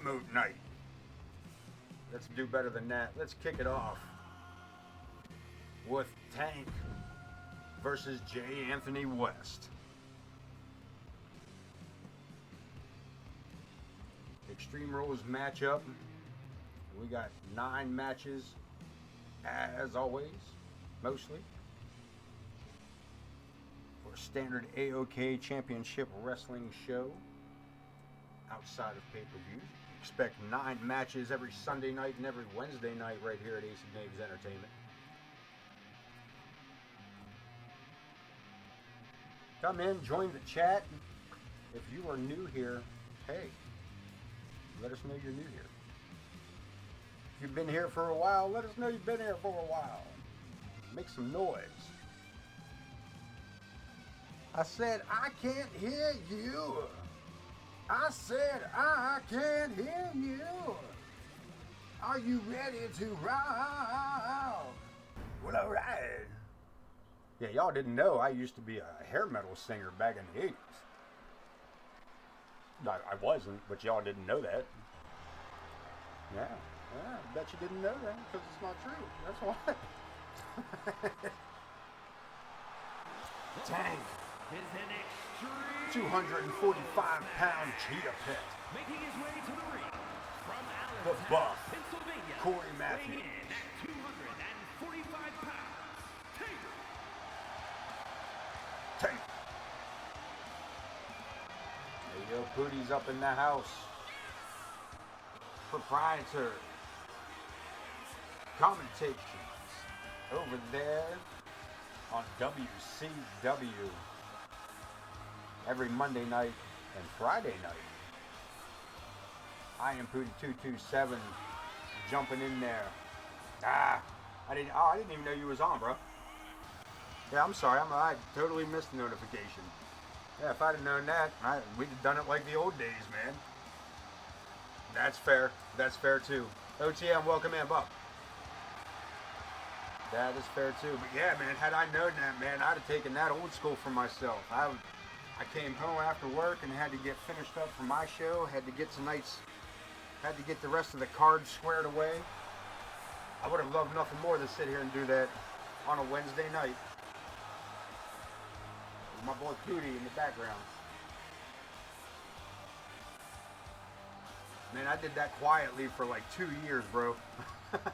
emote night. Let's do better than that. Let's kick it off with Tank versus J. Anthony West. Extreme Rules matchup. We got 9 matches, as always, mostly, for a standard AoK Championship Wrestling show outside of pay-per-view. Expect 9 matches every Sunday night and every Wednesday night right here at Ace of Names Entertainment. Come in, join the chat. If you are new here, hey, let us know you're new here. If you've been here for a while, let us know you've been here for a while. Make some noise. I said, I can't hear you. I said, I can't hear you. Are you ready to rock? Well, all right. Yeah, y'all didn't know I used to be a hair metal singer back in the 80s. I wasn't, but y'all didn't know that. Yeah, I bet you didn't know that because it's not true. That's why. Tank. 245-pound cheetah pit. Making his way to the ring from The Allentown, buff, Pennsylvania, Corey Matthews. weighing in at 245 pounds. Tank. There you go, Pootie's up in the house. Proprietor. Commentations over there on WCW every Monday night and Friday night. I am Pootie227 jumping in there. I didn't even know you was on, bro. Yeah, I'm sorry. I totally missed the notification. Yeah, if I'd have known that, we'd have done it like the old days, man. That's fair. That's fair too. OTM, welcome in, Buck. That is fair too. But yeah, man, had I known that, man, I'd have taken that old school for myself. I came home after work and had to get finished up for my show. Had to get the rest of the cards squared away. I would have loved nothing more than sit here and do that on a Wednesday night. With my boy Pootie in the background. Man, I did that quietly for like 2 years, bro.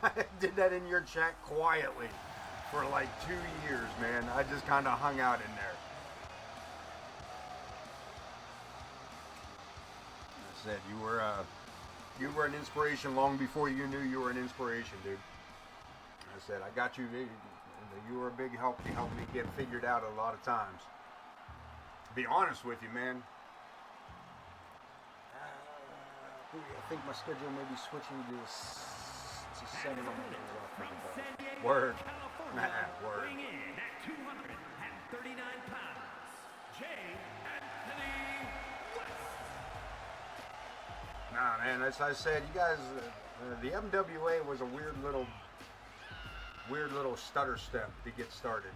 I did that in your chat quietly for like 2 years, man. I just kind of hung out in there. I said, you were an inspiration long before you knew you were an inspiration, dude. I said, I got you. You were a big help. You helped me get figured out a lot of times. To be honest with you, man. I think my schedule may be switching to 7 on the Word. Word. Weighing in at 239 pounds, J. Anthony West. Nah, man, as I said, you guys, the MWA was a weird little stutter step to get started.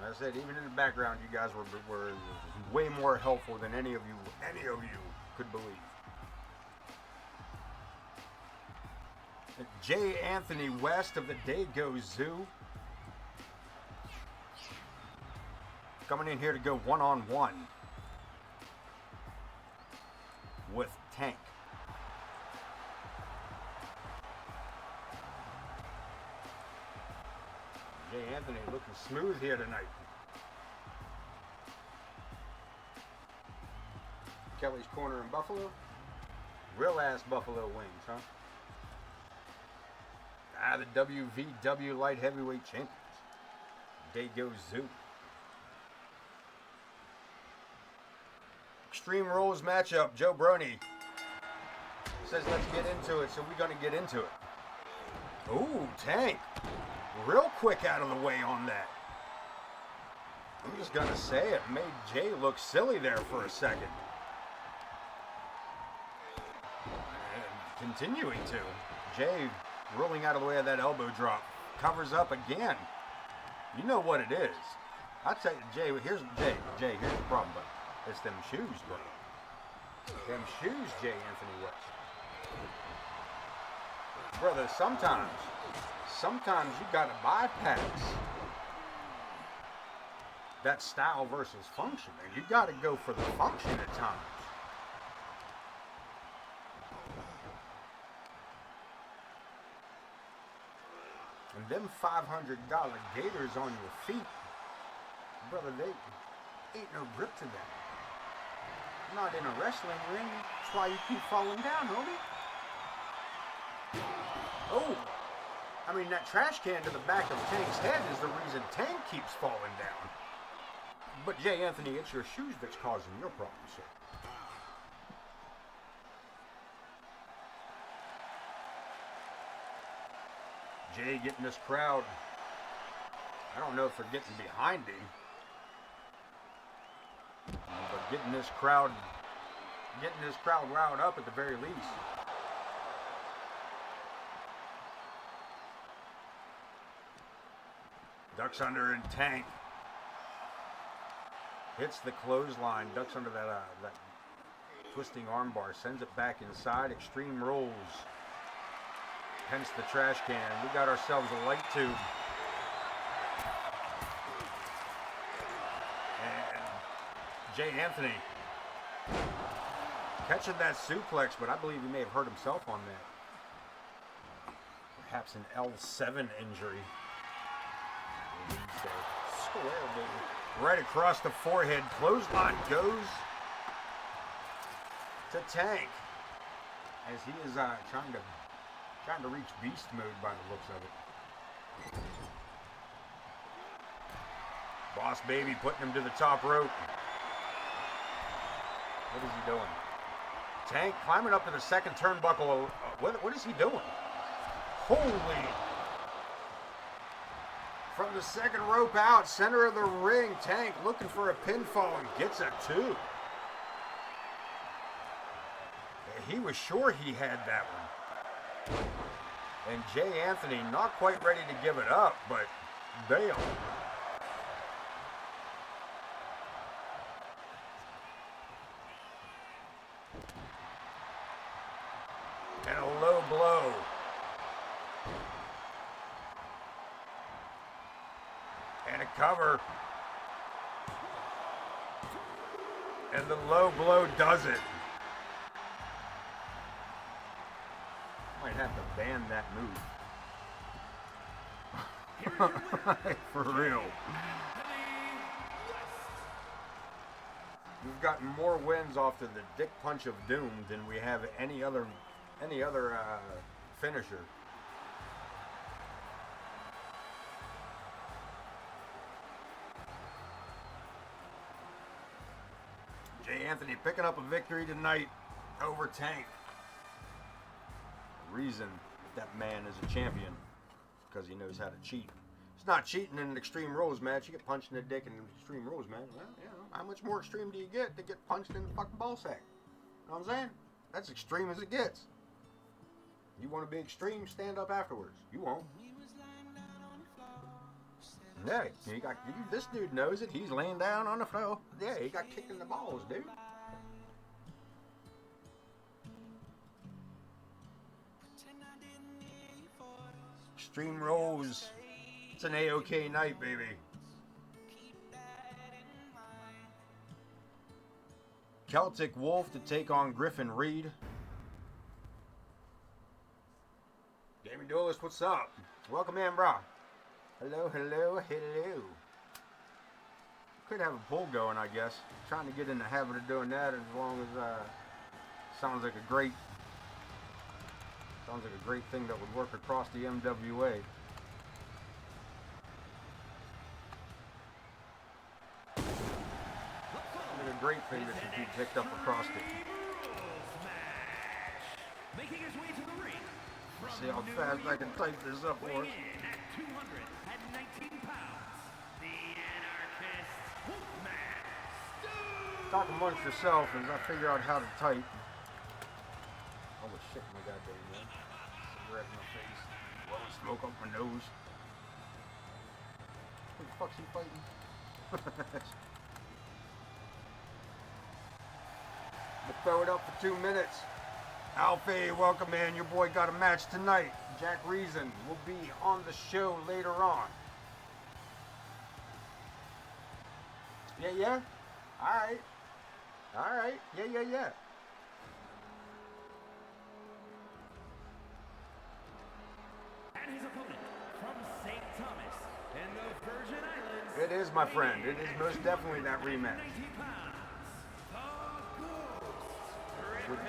As I said, even in the background, you guys were way more helpful than any of you could believe. J. Anthony West of the Dago Zoo coming in here to go one-on-one with Tank. J. Anthony looking smooth here tonight. Kelly's Corner in Buffalo. Real ass buffalo wings, huh? The WVW Light Heavyweight Champions. Dago Zoo. Extreme Rules matchup. Joe Brony says let's get into it, so we're going to get into it. Ooh, Tank. Real quick out of the way on that. I'm just going to say it made Jay look silly there for a second. And continuing to. Jay rolling out of the way of that elbow drop. Covers up again. You know what it is. I'll tell you, Jay, here's the problem, but it's them shoes, bro. Them shoes, Jay Anthony West. Brother, sometimes you gotta bypass that style versus function, and you gotta go for the function at times. And them $500 gators on your feet, brother, they ain't no grip to that. Not in a wrestling ring. That's why you keep falling down, homie. Oh, I mean, that trash can to the back of Tank's head is the reason Tank keeps falling down. But Jay Anthony, it's your shoes that's causing your problem, sir. Jay getting this crowd. I don't know if they're getting behind him, but getting this crowd riled up at the very least. Ducks under and Tank hits the clothesline, ducks under that twisting armbar, sends it back inside. Extreme rolls, hence the trash can. We got ourselves a light tube. And Jay Anthony catching that suplex, but I believe he may have hurt himself on that. Perhaps an L7 injury. Square, baby. Right across the forehead. Clothesline goes to Tank as he is trying to reach beast mode by the looks of it. Boss Baby putting him to the top rope. What is he doing? Tank climbing up to the second turnbuckle. What is he doing? Holy! From the second rope out, center of the ring, Tank looking for a pinfall and gets a 2. He was sure he had that one. And Jay Anthony not quite ready to give it up, but damn. And a low blow. And a cover. And the low blow does it. Might have to ban that move. For real. We've gotten more wins off to the Dick Punch of Doom than we have any other finisher. Jay Anthony picking up a victory tonight over Tank. The reason that man is a champion is because he knows how to cheat. It's not cheating in an Extreme Rules match. You get punched in the dick in an Extreme Rules match. Well, you know, how much more extreme do you get to get punched in the fucking ball sack? You know what I'm saying? That's extreme as it gets. You want to be extreme, stand up afterwards. You won't. Yeah, this dude knows it. He's laying down on the floor. Yeah, he got kicked in the balls, dude. Extreme Rules. It's an AoK night, baby. Celtic Wolf to take on Griffin Reed. Gaming Duelist, what's up? Welcome in, bro. Hello, hello, hello. Could have a poll going, I guess. Trying to get in the habit of doing that as long as sounds like a great thing that would work across the MWA. A great thing that should be picked up across it. Making his way to the ring. See how fast I can type this up for us. At 219 pounds, the Anarchist Wolfman Stu. Talk amongst yourself as I figure out how to type. Oh shit, my goddamn man. Cigarette in my face. Blowing smoke up my nose. Who the fuck's he fighting? We'll throw it up for 2 minutes. Alfie, welcome, man. Your boy got a match tonight. Jack Reason will be on the show later on. Yeah. Alright. Alright. Yeah. And his opponent from St. Thomas in the Virgin Islands. It is, my friend. It is most definitely that rematch. 90 pounds. The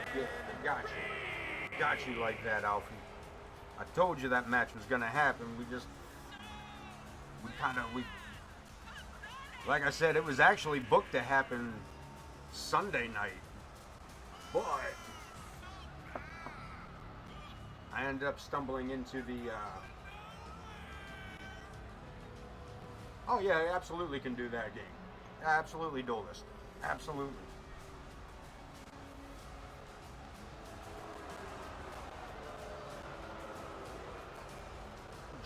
Ghost. Got you like that, Alfie. I told you that match was gonna happen. Like I said, it was actually booked to happen Sunday night, but I ended up stumbling into the. Oh yeah, I absolutely can do that game. Absolutely, duelist. Absolutely.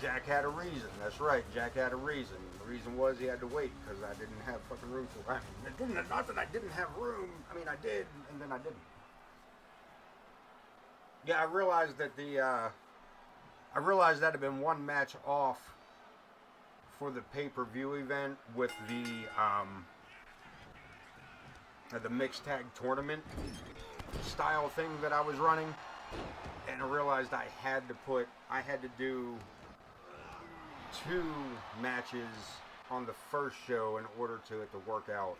Jack had a reason. That's right. Jack had a reason. The reason was he had to wait because I didn't have fucking room for it. Not that I didn't have room. I mean, I did, and then I didn't. Yeah, I realized that had been one match off for the pay-per-view event with the mixed tag tournament style thing that I was running, and I realized I had to do 2 matches on the first show in order to it to work out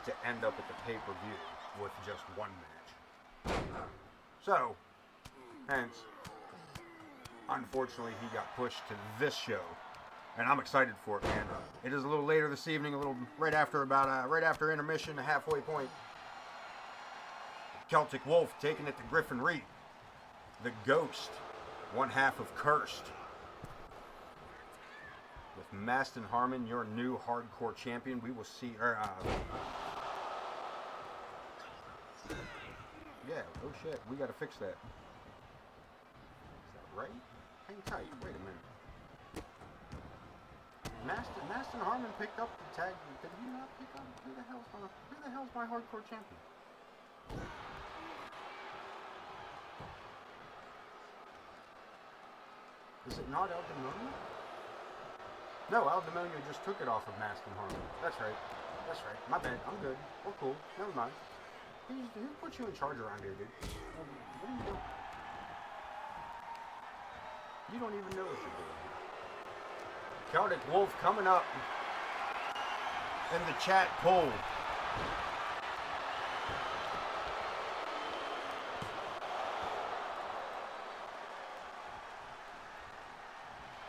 to end up at the pay-per-view with just 1 match. So, hence, unfortunately, he got pushed to this show, and I'm excited for it, man. It is a little later this evening, a little right after intermission, a halfway point. Celtic Wolf taking it to Griffin Reed. The Ghost, one half of Cursed. With Maston Harmon, your new hardcore champion. We will see. Yeah, oh shit, we gotta fix that. Is that right? Hang tight, wait a minute. Maston Harmon picked up the tag. Did he not pick up? Who the hell's my hardcore champion? Is it not El Demonio? No, El Demonio just took it off of Maston Harmon. That's right. My bad. I'm good. We're cool. Never mind. Who put you in charge around here, dude? What are you doing? You don't even know what you're doing. Celtic Wolf coming up in the chat poll.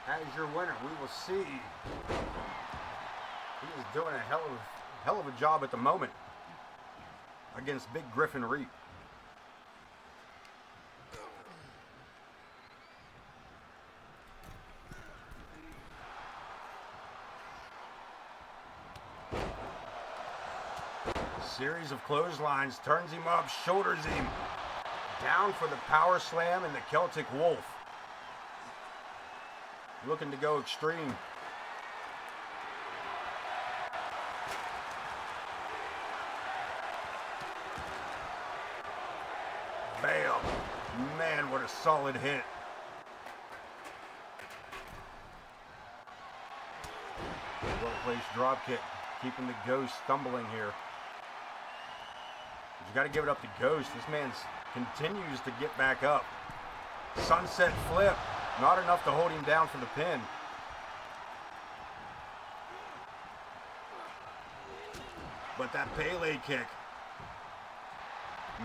As your winner, we will see. He is doing a hell of a job at the moment against Big Griffin Reed. Series of clotheslines, turns him up, shoulders him down for the power slam, and the Celtic Wolf looking to go extreme. Bam! Man, what a solid hit. Well-placed drop kick, keeping the Ghost stumbling here. But you got to give it up to Ghost. This man continues to get back up. Sunset flip. Not enough to hold him down for the pin. But that Pele kick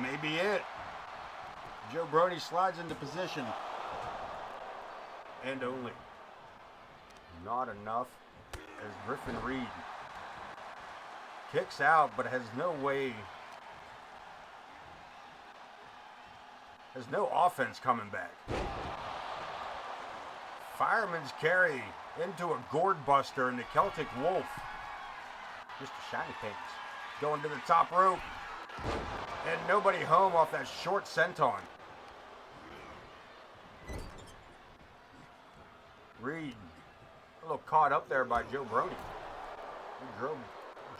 may be it. Joe Brody slides into position. And only. Not enough as Griffin Reed kicks out, but has no offense coming back. Fireman's carry into a gourd buster, and the Celtic Wolf, Mr. Shiny Pants, going to the top rope, and nobody home off that short senton. Reed, a little caught up there by Joe Brody.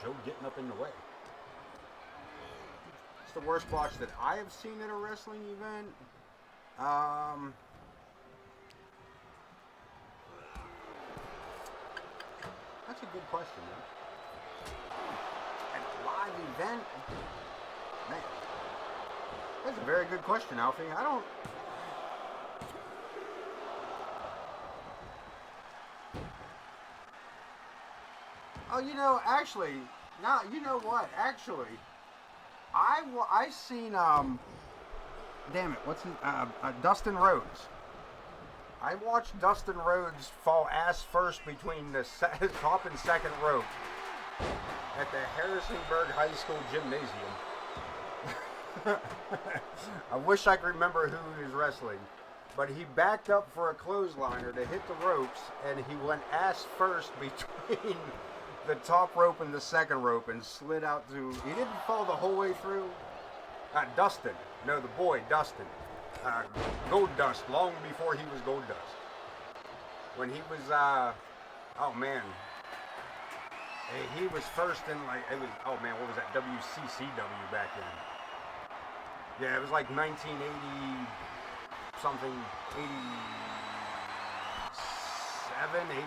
Joe getting up in the way. It's the worst botch that I have seen at a wrestling event. That's a good question, man. At a live event? Man. That's a very good question, Alfie. I don't... Oh, you know, actually, now, you know what? Actually, I seen, damn it, what's his, Dustin Rhodes. I watched Dustin Rhodes fall ass first between the top and second rope at the Harrisonburg High School Gymnasium. I wish I could remember who he was wrestling, but he backed up for a clothesliner to hit the ropes, and he went ass first between the top rope and the second rope and slid out to... He didn't fall the whole way through. Dustin. No, the boy, Dustin. Gold Dust, long before he was Gold Dust. When he was, oh man. He was first in like, it was, oh man, what was that? WCCW back then. Yeah, it was like 1980 something, 87, 88.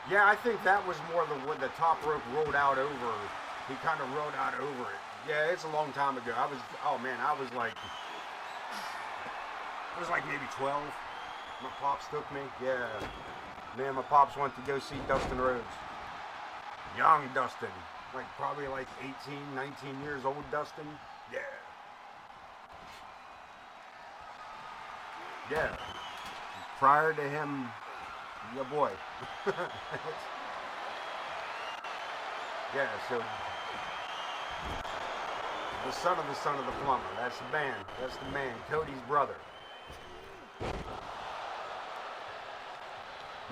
Yeah, I think that was more when the top rope rolled out over. He kind of rode out over it. Yeah, it's a long time ago. I was like maybe 12. My pops took me. Yeah. Man, my pops went to go see Dustin Rhodes. Young Dustin. Like probably like 18, 19 years old Dustin. Yeah. Yeah. Prior to him, your boy. Yeah, so the son of the plumber. That's the man. That's the man. Cody's brother.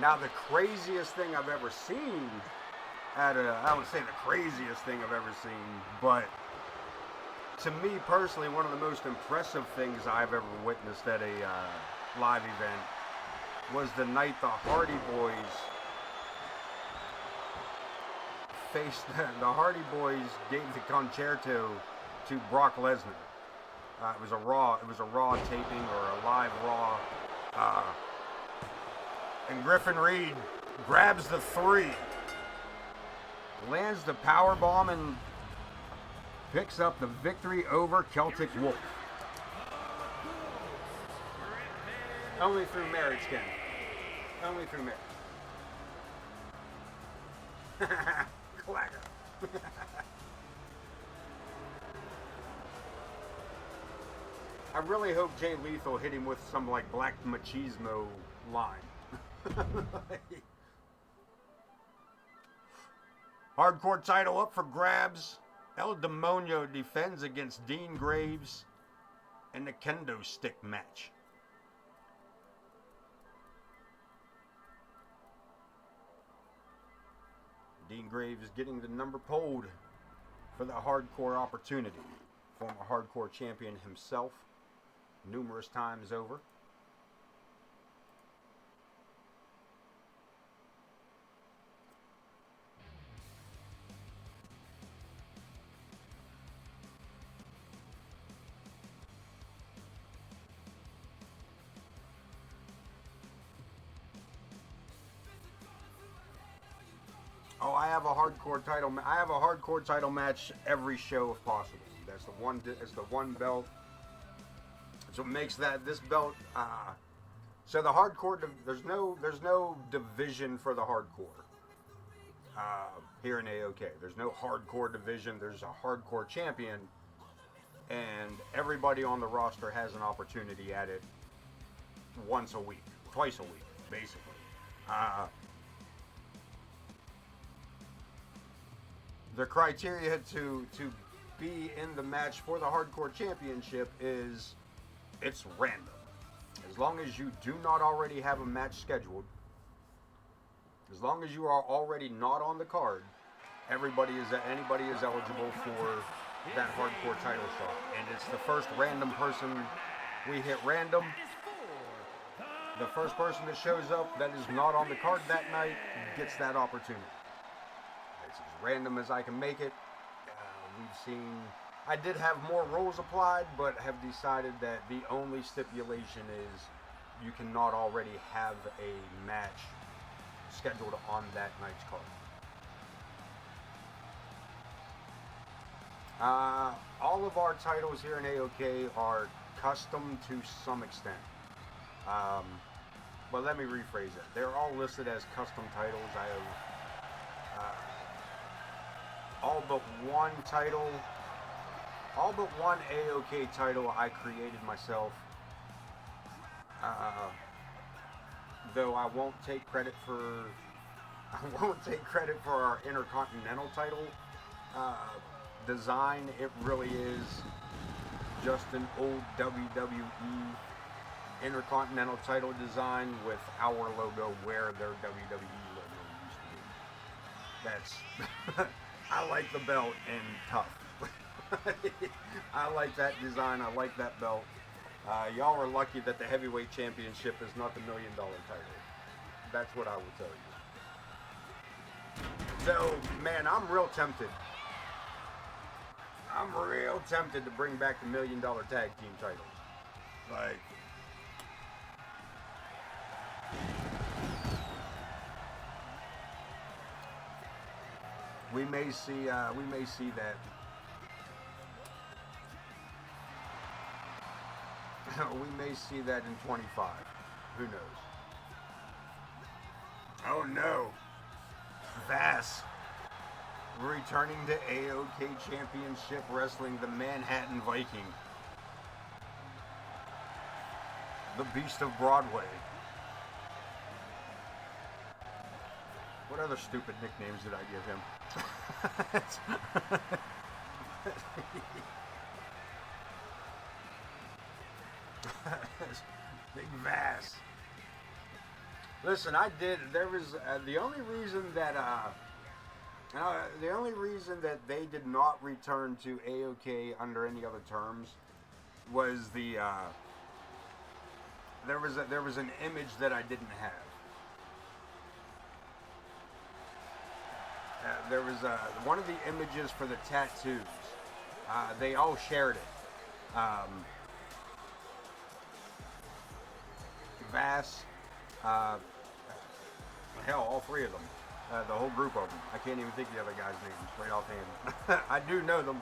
Now the craziest thing I've ever seen at I would say the craziest thing I've ever seen, but to me personally, one of the most impressive things I've ever witnessed at a live event was the night the Hardy Boys faced the Hardy Boys gave the concerto to Brock Lesnar. It was a Raw taping or a live Raw, and Griffin Reed grabs the 3, lands the power bomb, and picks up the victory over Celtic Wolf. Only through marriage, Ken. Only through marriage. Clacker. I really hope Jay Lethal hit him with some like black machismo line. Hardcore title up for grabs. El Demonio defends against Dean Graves in the kendo stick match. Dean Graves is getting the number pulled for the hardcore opportunity. Former hardcore champion himself, numerous times over. Oh, I have a hardcore title match every show if possible. That's the one. It's the one belt. So it makes this belt. So the hardcore. There's no division for the hardcore. Here in AoK, there's no hardcore division. There's a hardcore champion, and everybody on the roster has an opportunity at it once a week, twice a week, basically. The criteria to be in the match for the hardcore championship is it's random. As long as you do not already have a match scheduled, as long as you are already not on the card, anybody is eligible for that hardcore title shot. And it's the first random person we hit random. The first person that shows up that is not on the card that night gets that opportunity. It's as random as I can make it. We've seen... I did have more rules applied, but have decided that the only stipulation is you cannot already have a match scheduled on that night's card. All of our titles here in AoK are custom to some extent. But let me rephrase it. They're all listed as custom titles. I have all but one AoK title I created myself. Though I won't take credit for our Intercontinental title design. It really is just an old WWE Intercontinental title design with our logo where their WWE logo used to be. That's I like the belt and tough. I like that design. I like that belt. Y'all are lucky that the heavyweight championship is not the $1 million title. That's what I will tell you. So, man, I'm real tempted. I'm real tempted to bring back the $1 million tag team titles. Like, we may see that. We may see that in 25. Who knows? Oh no! Vass returning to AoK Championship Wrestling, the Manhattan Viking, the Beast of Broadway. What other stupid nicknames did I give him? Big Vass. Listen, there was the only reason that they did not return to AoK under any other terms was there was an image that I didn't have. There was one of the images for the tattoos. They all shared it. Vass, hell, all three of them. The whole group of them. I can't even think of the other guys' names right offhand. I do know them.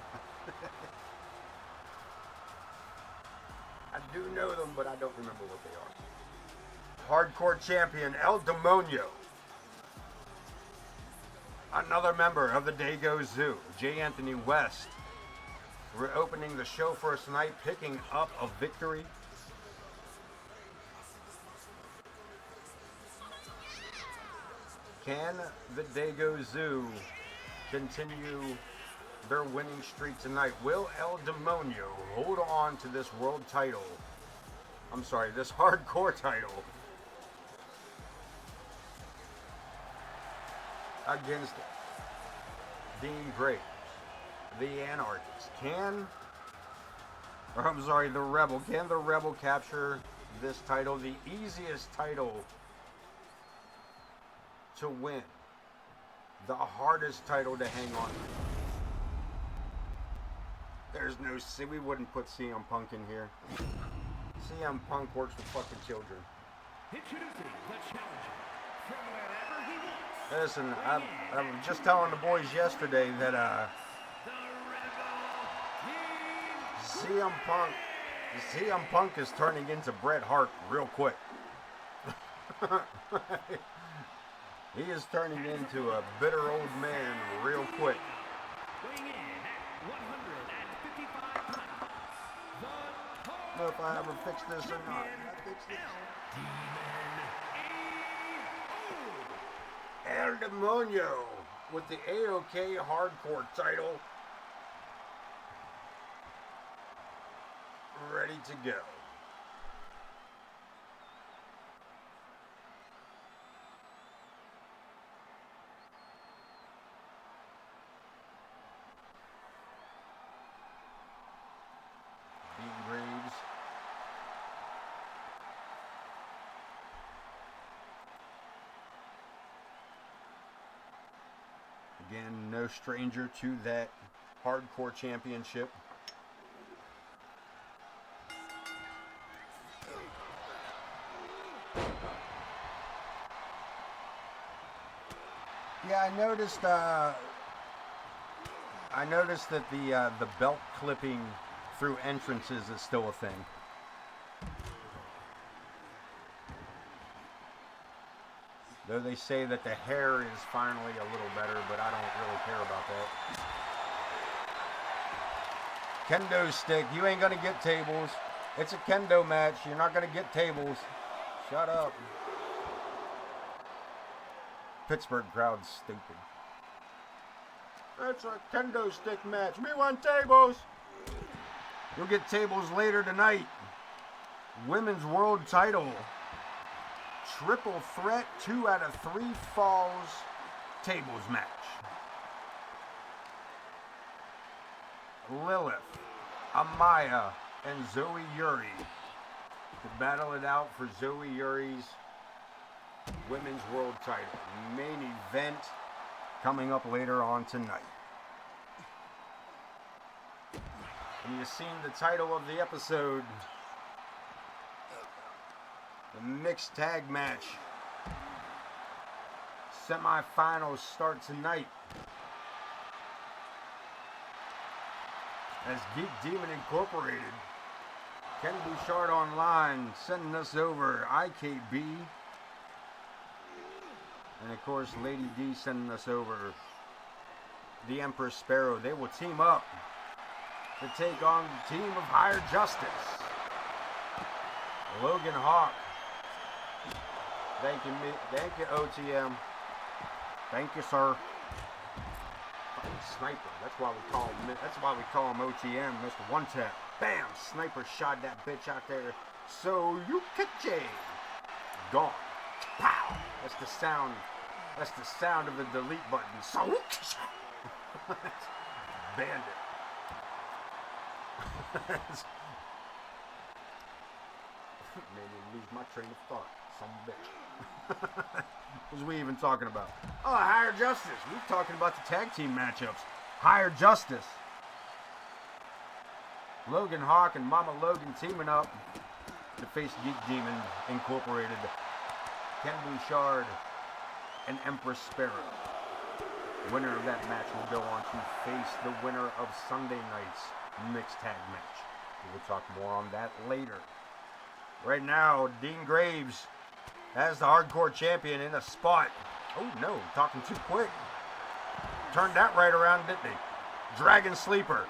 I do know them, but I don't remember what they are. Hardcore champion El Demonio. Another member of the Dago Zoo, J. Anthony West. We're opening the show for us tonight, picking up a victory. Can the Dago Zoo continue their winning streak tonight? Will El Demonio hold on to this world title? I'm sorry, this hardcore title against Dean Graves, the Anarchist? The Rebel. Can the Rebel capture this title? The easiest title to win, the hardest title to hang on to. We wouldn't put CM Punk in here. CM Punk works with fucking children. Introducing the challenger from wherever he wants. Listen, I was just telling the boys yesterday that CM Punk is turning into Bret Hart real quick. He is turning into a bitter old man real quick. Weighing in at 155 pounds, I don't know if I ever fixed this or not. Did I fix this? El Demonio with the AoK Hardcore title ready to go. Again, no stranger to that hardcore championship. Yeah, I noticed that the belt clipping through entrances is still a thing. Though they say that the hair is finally a little better, but I don't really care about that. Kendo stick, you ain't gonna get tables. It's a kendo match, you're not gonna get tables. Shut up. Pittsburgh crowd's stupid. It's a kendo stick match. We want tables. You'll get tables later tonight. Women's World Title. Triple threat, 2 out of 3 falls tables match. Lilith, Amaya, and Zoe Yuri to battle it out for Zoe Yuri's Women's World Title. Main event coming up later on tonight. And you've seen the title of the episode. The mixed tag match. Semi-finals start tonight. As Geek Demon Incorporated, Ken Bouchard Online sending us over IKB. And of course, Lady D sending us over the Empress Sparrow. They will team up to take on the team of Higher Justice. Logan Hawk. Thank you, OTM. Thank you, sir. Fucking sniper. That's why we call him OTM, Mr. One Tap. Bam! Sniper shot that bitch out there. So you catch it. Gone. Pow! That's the sound. That's the sound of the delete button. So Bandit. Made me lose my train of thought. Some bitch. What was we even talking about? Oh, Higher Justice. We're talking about the tag team matchups. Higher Justice. Logan Hawk and Mama Logan teaming up to face Geek Demon Incorporated. Ken Bouchard and Empress Sparrow. The winner of that match will go on to face the winner of Sunday night's mixed tag match. We will talk more on that later. Right now, Dean Graves has the hardcore champion in a spot. Oh no, talking too quick. Turned that right around, didn't he? Dragon Sleeper.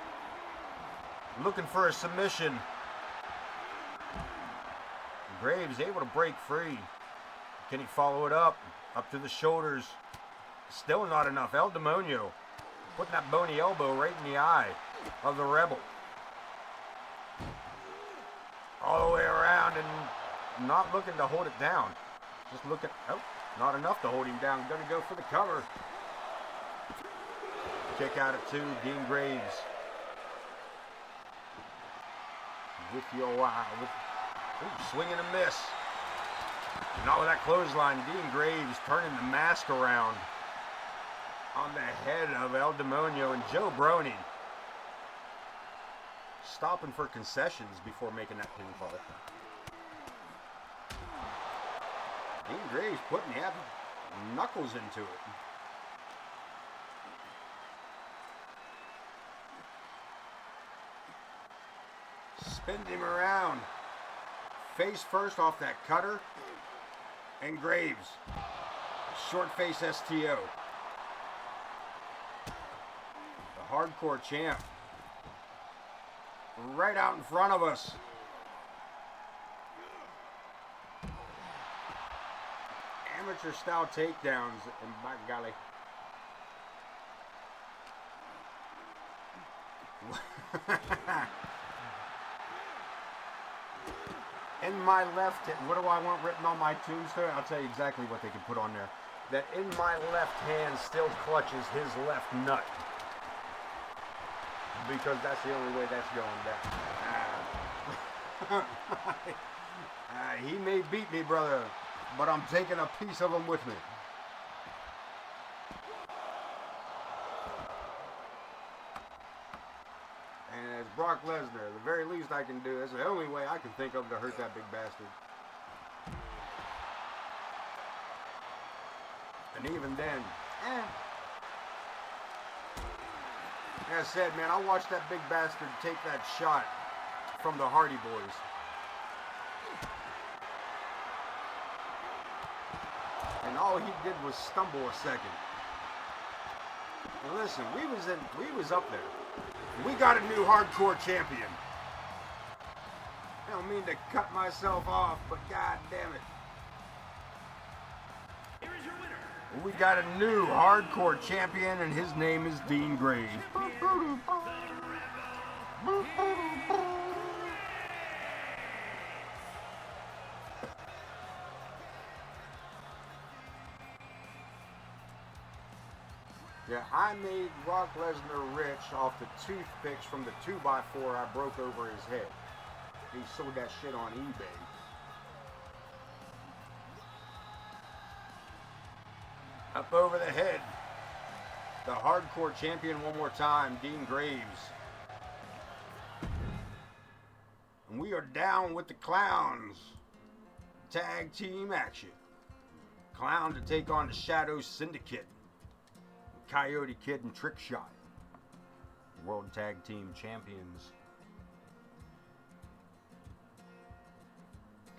Looking for a submission. Graves able to break free. Can he follow it up? Up to the shoulders. Still not enough. El Demonio putting that bony elbow right in the eye of the Rebel. All the way around and not looking to hold it down. Just looking. Oh, not enough to hold him down. Gonna go for the cover. Kick out at 2. Dean Graves. With your swing and a miss. Not with that clothesline. Dean Graves turning the mask around on the head of El Demonio and Joe Brony. Stopping for concessions before making that pinfall. Dean Graves putting the knuckles into it. Spinned him around. Face first off that cutter. And Graves. Short face STO. The hardcore champ. Right out in front of us. Amateur style takedowns, and by golly. In my left, what do I want written on my tombstone? I'll tell you exactly what they can put on there. That in my left hand still clutches his left nut. Because that's the only way that's going down. He may beat me, brother, but I'm taking a piece of him with me. It's Brock Lesnar. The very least I can do. That's the only way I can think of to hurt that big bastard. And even then, like I said, man, I watched that big bastard take that shot from the Hardy Boys. And all he did was stumble a second. And listen, we was up there. We got a new hardcore champion. I don't mean to cut myself off, but god damn it. Here is your winner. We got a new hardcore champion, and his name is Dean Graves. Yeah, I made Brock Lesnar rich off the toothpicks from the 2x4 I broke over his head. He sold that shit on eBay. Up over the head. The hardcore champion one more time, Dean Graves. And we are down with the Clowns. Tag team action. Clown to take on the Shadow Syndicate. Coyote Kid and Trick Shot. World Tag Team Champions.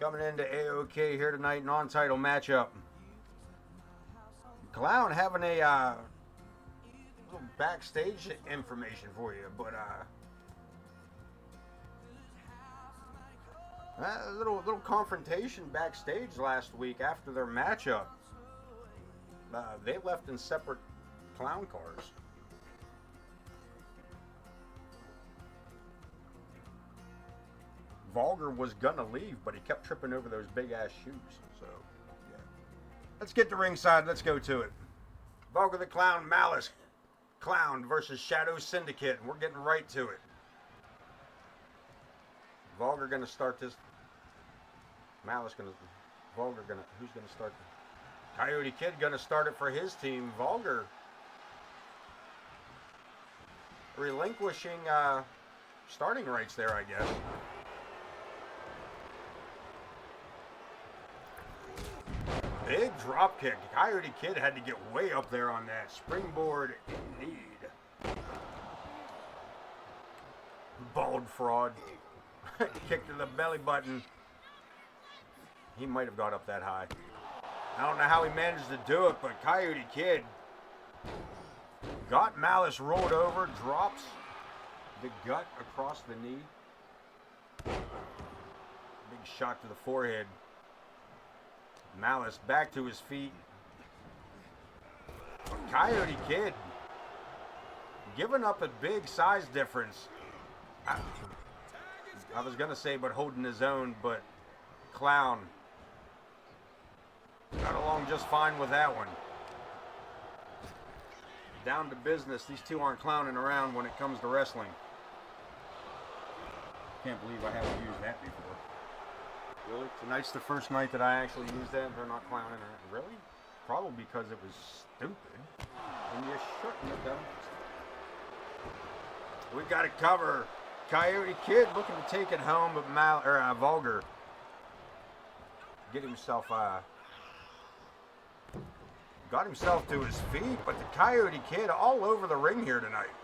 Coming into AoK here tonight, non-title matchup. Clown having a little backstage information for you, but a little confrontation backstage last week after their matchup. They left in separate clown cars. Vulgar was gonna leave, but he kept tripping over those big ass shoes. So, yeah. Let's get to ringside. Let's go to it. Vulgar the Clown, Malice Clown versus Shadow Syndicate. We're getting right to it. Vulgar gonna start this. Malice gonna. Vulgar gonna. Who's gonna start? Coyote Kid gonna start it for his team. Vulgar relinquishing starting rights there, I guess. Big drop kick. Coyote Kid had to get way up there on that. Springboard indeed. Bald fraud. Kick to the belly button. He might have got up that high. I don't know how he managed to do it, but Coyote Kid got Malice rolled over, drops the gut across the knee. Big shot to the forehead. Malice back to his feet. Coyote Kid giving up a big size difference. I was going to say but holding his own, but Clown got along just fine with that one. Down to business. These two aren't clowning around when it comes to wrestling. Can't believe I haven't used that before. Really? Tonight's the first night that I actually used that and they're not clowning around. Really? Probably because it was stupid. And you shouldn't have done it. We got to cover. Coyote Kid looking to take it home, but Vulgar get himself got himself to his feet, but the Coyote Kid all over the ring here tonight.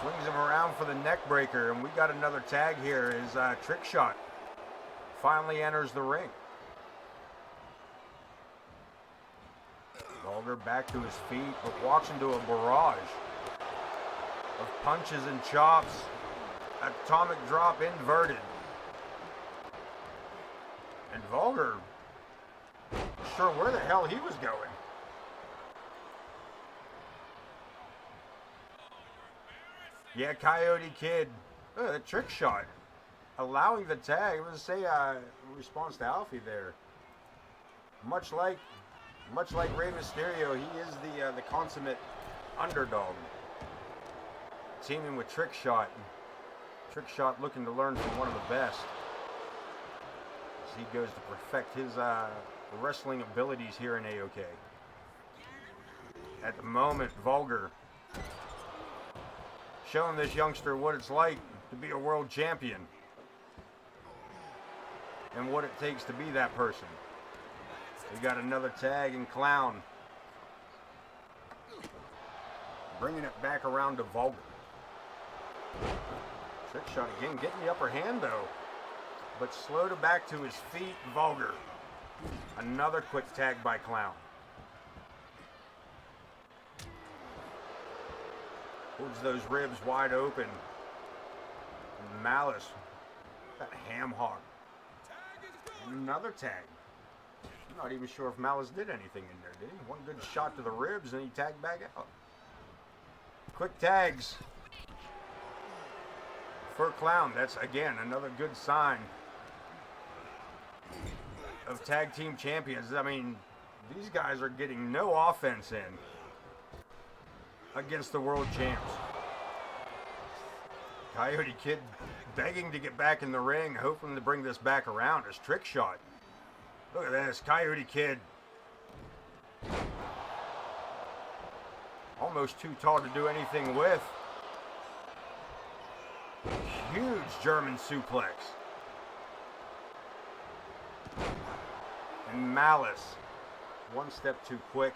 Swings him around for the neck breaker, and we got another tag here as Trick Shot finally enters the ring. Vulgar back to his feet, but walks into a barrage of punches and chops. Atomic drop inverted. And Vulgar, sure where the hell he was going. Yeah, Coyote Kid, the Trick Shot, allowing the tag. I was say response to Alfie there. Much like Rey Mysterio, he is the consummate underdog. Teaming with Trick Shot. Trick Shot looking to learn from one of the best. As he goes to perfect his wrestling abilities here in AoK. at the moment, Vulgar showing this youngster what it's like to be a world champion and what it takes to be that person. We got another tag and Clown bringing it back around to Vulgar. Trick shot again, getting the upper hand though, but slowed it back to his feet. Vulgar. Another quick tag by Clown. Holds those ribs wide open. And Malice, that ham hog. And another tag. I'm not even sure if Malice did anything in there, did he? One good shot to the ribs and he tagged back out. Quick tags for Clown. That's, again, another good sign of tag team champions. I mean, these guys are getting no offense in against the world champs. Coyote Kid begging to get back in the ring, hoping to bring this back around. His trick shot. Look at this, Coyote Kid. Almost too tall to do anything with. Huge German suplex. And Malice, one step too quick.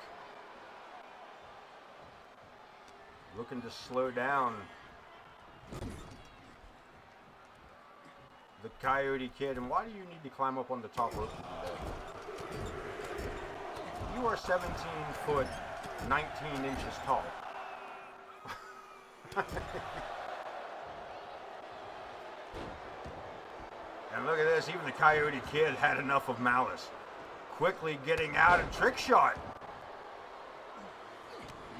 Looking to slow down the Coyote Kid. And why do you need to climb up on the top rope? You are 17 foot, 19 inches tall. And look at this, even the Coyote Kid had enough of Malice. Quickly getting out and trick shot.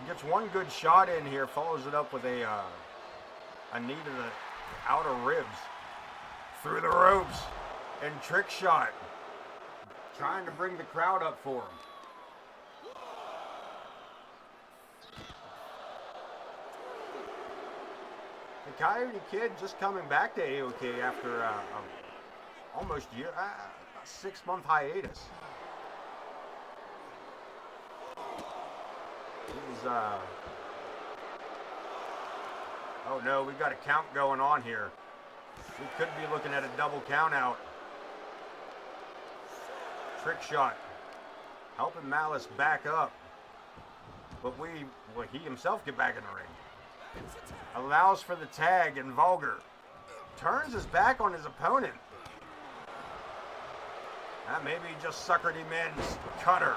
Gets one good shot in here, follows it up with a knee to the outer ribs. Through the ropes and trick shot. Trying to bring the crowd up for him. The Coyote Kid just coming back to AoK after almost a 6-month hiatus. Oh no, we've got a count going on here. We could be looking at a double count out. Trick shot. Helping Malice back up. But he himself get back in the ring. Allows for the tag and Vulgar. Turns his back on his opponent. Maybe he just suckered him in. Cutter.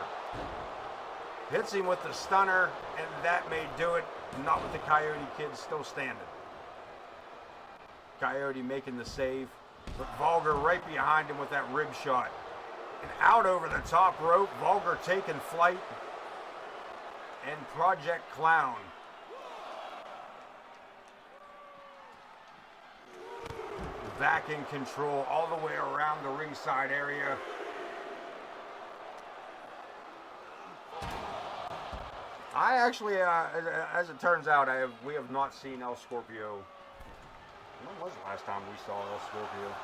Hits him with the stunner, and that may do it. Not with the Coyote Kid still standing. Coyote making the save, but Vulgar right behind him with that rib shot. And out over the top rope, Vulgar taking flight. And Project Clown back in control all the way around the ringside area. I actually, as it turns out, we have not seen El Scorpio. When was the last time we saw El Scorpio?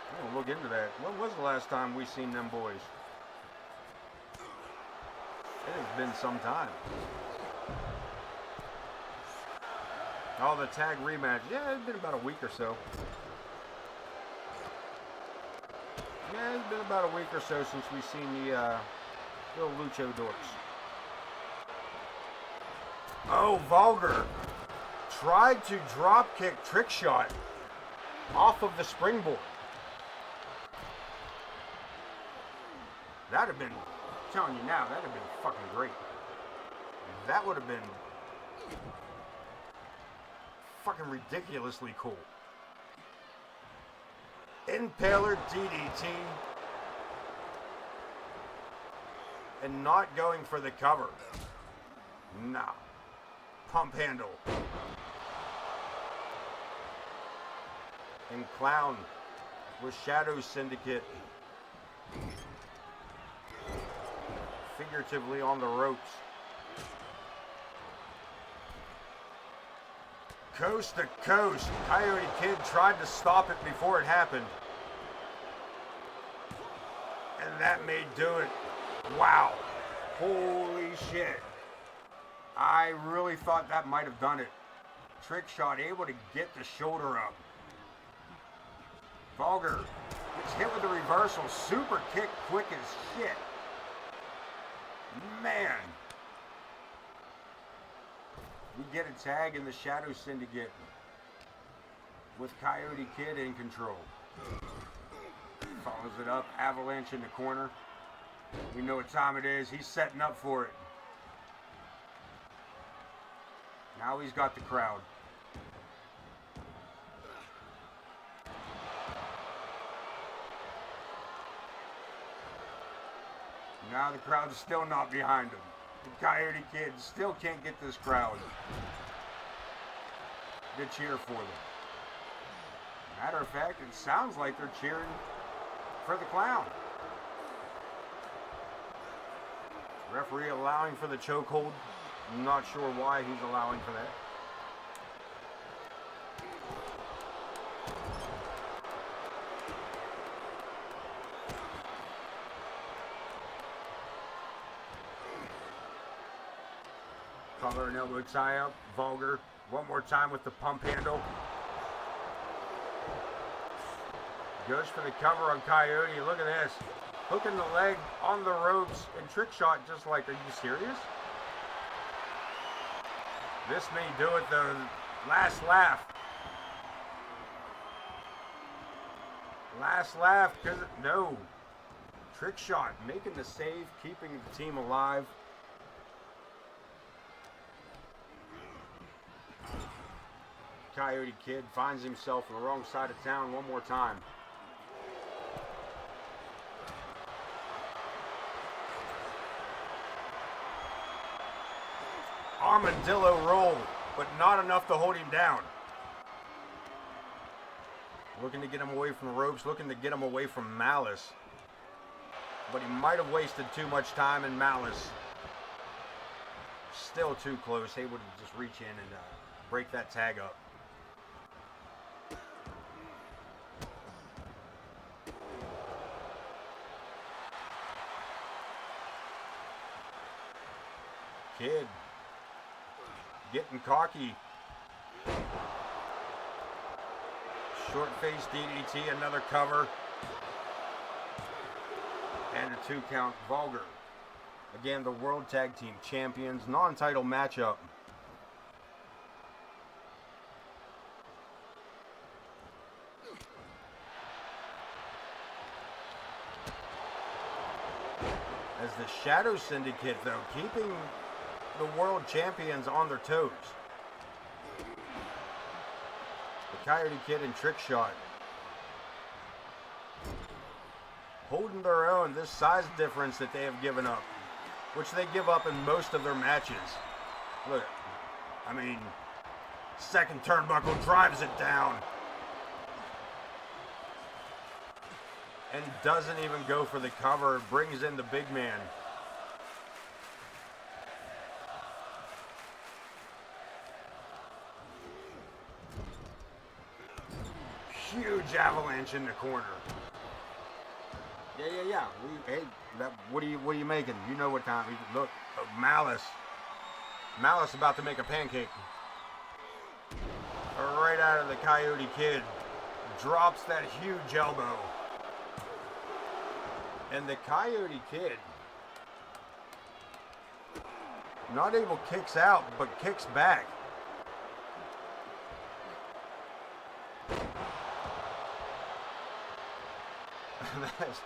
I'm going to look into that. When was the last time we seen them boys? It has been some time. Oh, the tag rematch. Yeah, it's been about a week or so. Yeah, it's been about a week or so since we've seen the little Lucho Dorks. Oh, Vulgar tried to drop kick trick shot off of the springboard. That'd have been, I'm telling you now, that'd have been fucking great. That would have been fucking ridiculously cool. Impaler DDT. And not going for the cover. Nah. Pump handle. And Clown with Shadow Syndicate. Figuratively on the ropes. Coast to coast. Coyote Kid tried to stop it before it happened. And that may do it. Wow. Holy shit. I really thought that might have done it. Trick shot, able to get the shoulder up. Vulgar gets hit with the reversal. Super kick quick as shit. Man. We get a tag in the Shadow Syndicate with Coyote Kid in control. Follows it up. Avalanche in the corner. We know what time it is. He's setting up for it. Now he's got the crowd. Now the crowd's still not behind him. The Coyote Kid still can't get this crowd to cheer for them. Matter of fact, it sounds like they're cheering for the clown. Referee allowing for the chokehold. I'm not sure why he's allowing for that. Collar and elbow tie up. Vulgar. One more time with the pump handle. Goes for the cover on Coyote. Look at this. Hooking the leg on the ropes and trick shot just like, are you serious? This may do it though. Last laugh. Last laugh. No. Trick shot. Making the save. Keeping the team alive. Coyote Kid finds himself on the wrong side of town one more time. Armadillo roll, but not enough to hold him down. Looking to get him away from the ropes, looking to get him away from Malice. But he might have wasted too much time in Malice. Still too close, able to just reach in and break that tag up. Kid getting cocky. Short face DDT, another cover. And a 2 count. Vulgar. Again, the World Tag Team Champions, non-title matchup. As the Shadow Syndicate, though, keeping the world champions on their toes. The Coyote Kid and Trick Shot holding their own. This size difference that they have given up, which they give up in most of their matches. Look, I mean, second turnbuckle, drives it down. And doesn't even go for the cover, brings in the big man. Huge avalanche in the corner. Yeah. What are you making? You know what time? Look, Malice. Malice about to make a pancake. Right out of the Coyote Kid. Drops that huge elbow. And the Coyote Kid, not able kicks out, but kicks back. That's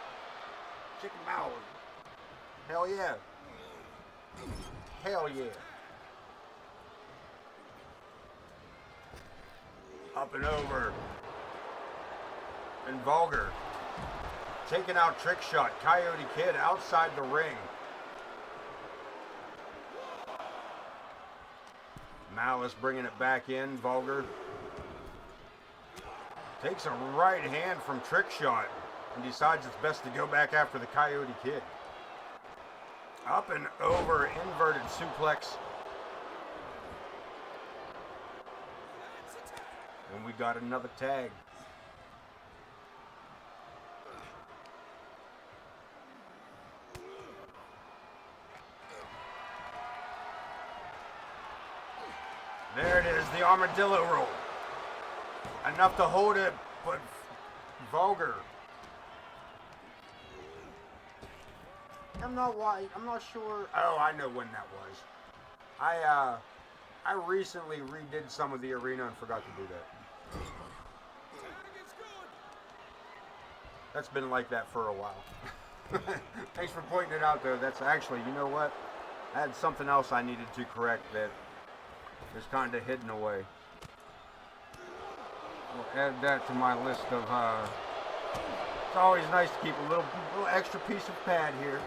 chicken mouth. Hell yeah. Hell yeah. Up and over. And Vulgar. Taking out Trick Shot. Coyote Kid outside the ring. Malice bringing it back in. Vulgar. Takes a right hand from Trick Shot. And decides it's best to go back after the Coyote Kid. Up and over, inverted suplex. And we got another tag. There it is, the armadillo roll. Enough to hold it, but vulgar. I'm not sure. Oh, I know when that was. I recently redid some of the arena and forgot to do that. That's been like that for a while. Thanks for pointing it out, though. That's actually, you know what? I had something else I needed to correct that is kind of hidden away. I'll add that to my list of, it's always nice to keep a little extra piece of pad here.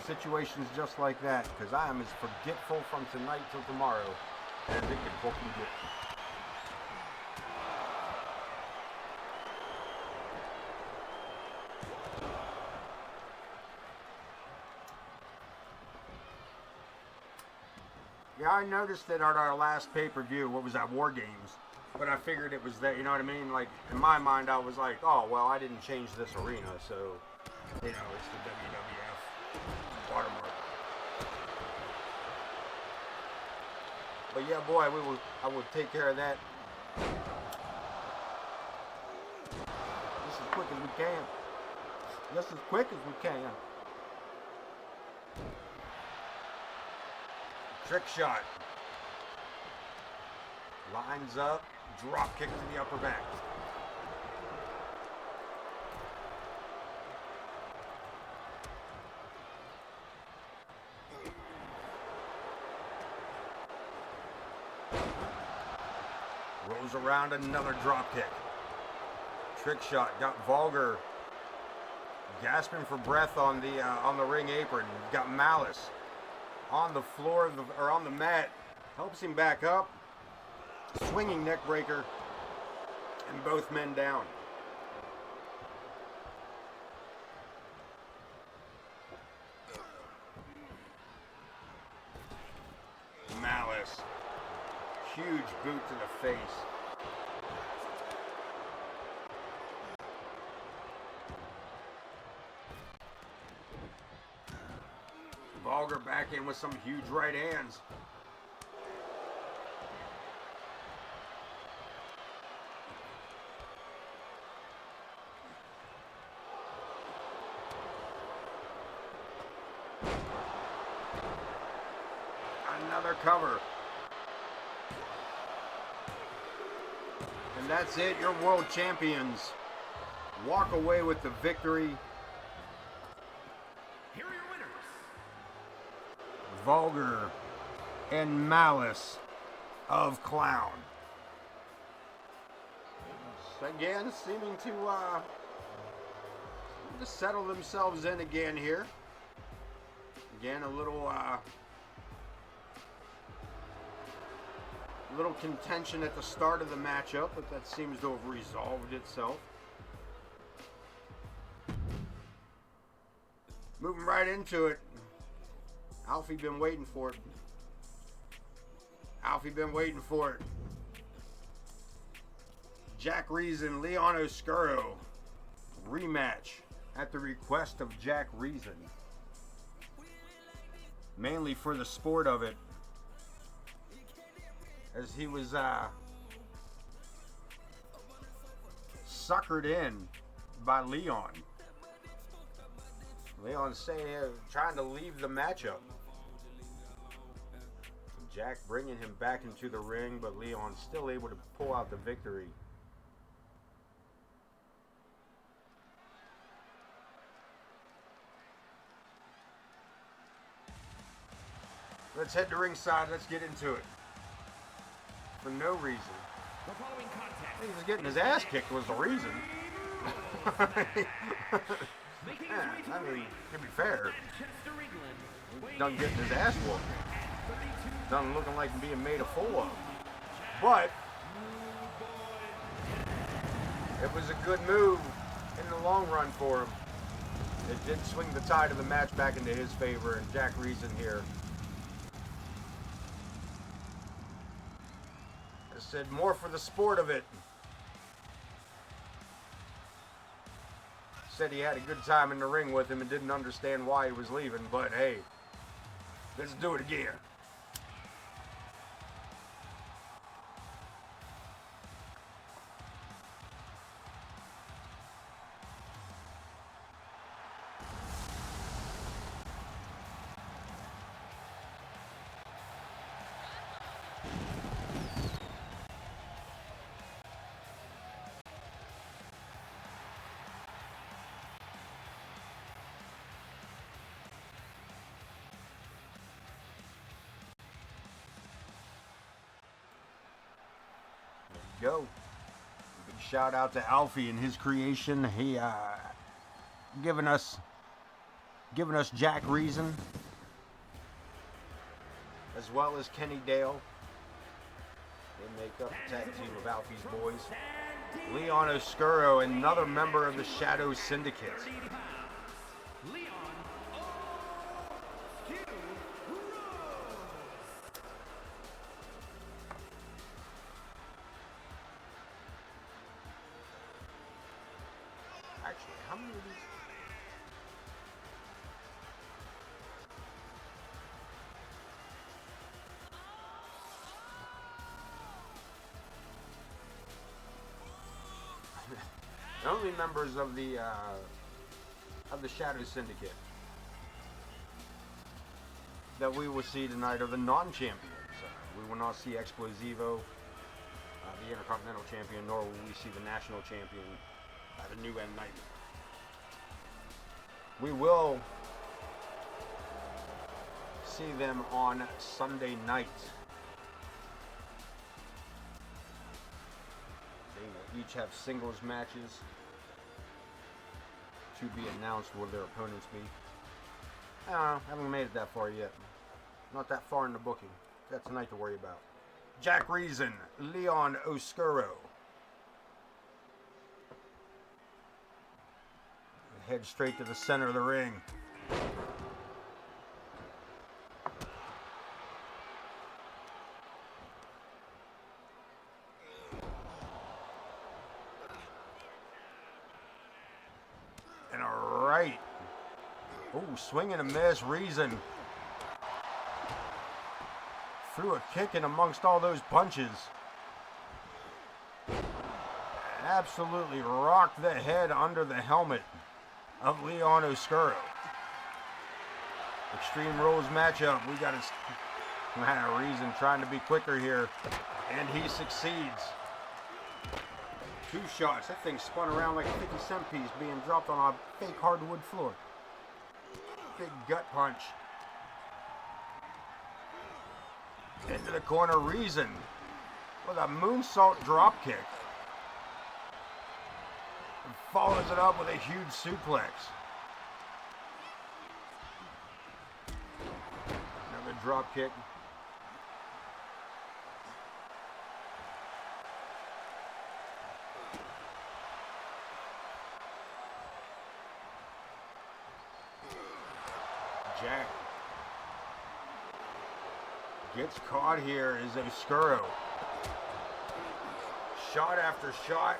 Situations just like that, because I am as forgetful from tonight till tomorrow as it can fucking get. Yeah, I noticed it at our last pay-per-view. What was that, War Games? But I figured it was that, you know what I mean? Like, in my mind, I was like, oh, well, I didn't change this arena, so, you know, it's the WWF watermark. But yeah, boy, I will take care of that just as quick as we can. Just as quick as we can. Trick shot. Lines up, drop kick to the upper back. Rolls around, another drop kick. Trick shot, got Vulgar gasping for breath on the ring apron. Got Malice on the floor or on the mat, helps him back up. Swinging neck breaker, and both men down. Malice, huge boot to the face. Vulgar back in with some huge right hands. Another cover. And that's it. Your world champions walk away with the victory. Here are your winners. Vulgar and Malice of Clown. Again, seeming to settle themselves in again here. Again, a little contention at the start of the matchup, but that seems to have resolved itself. Moving right into it. Alfie been waiting for it. Alfie been waiting for it. Jack Reason, Leon Oscuro. Rematch at the request of Jack Reason. Mainly for the sport of it. As he was suckered in by Leon. Leon saying trying to leave the matchup. Jack bringing him back into the ring, but Leon still able to pull out the victory. Let's head to ringside. Let's get into it. For no reason. The following contest. He was getting his ass kicked was the reason. Yeah, I mean, to be fair, he's done getting his ass whooped. Done looking like being made a fool of. But it was a good move in the long run for him. It did swing the tide of the match back into his favor, and Jack Reason here said more for the sport of it. Said he had a good time in the ring with him and didn't understand why he was leaving, but hey, let's do it again. go. Big shout out to Alfie and his creation. He giving us Jack Reason, as well as Kenny Dale. They make up the tag team of Alfie's boys. Leon Oscuro, another member of the Shadow Syndicate. Actually, how many of these? The only members of the Shadow Syndicate that we will see tonight are the non-champions. We will not see Explosivo, the Intercontinental Champion, nor will we see the National Champion, the New M Night. We will see them on Sunday night. They will each have singles matches to be announced where their opponents be. I haven't made it that far yet. Not that far in the booking. Got tonight to worry about. Jack Reason, Leon Oscuro. Head straight to the center of the ring. And a right. Oh, swing and a miss. Reason threw a kick in amongst all those punches. And absolutely rocked the head under the helmet of Leon Oscuro. Extreme Rules matchup. We got a Reason trying to be quicker here, and he succeeds. 2 shots. That thing spun around like a 50-cent piece being dropped on a fake hardwood floor. Big gut punch. Into the corner, Reason with a moonsault drop kick. And follows it up with a huge suplex. Another drop kick. Jack gets caught here is Oscuro. Shot after shot.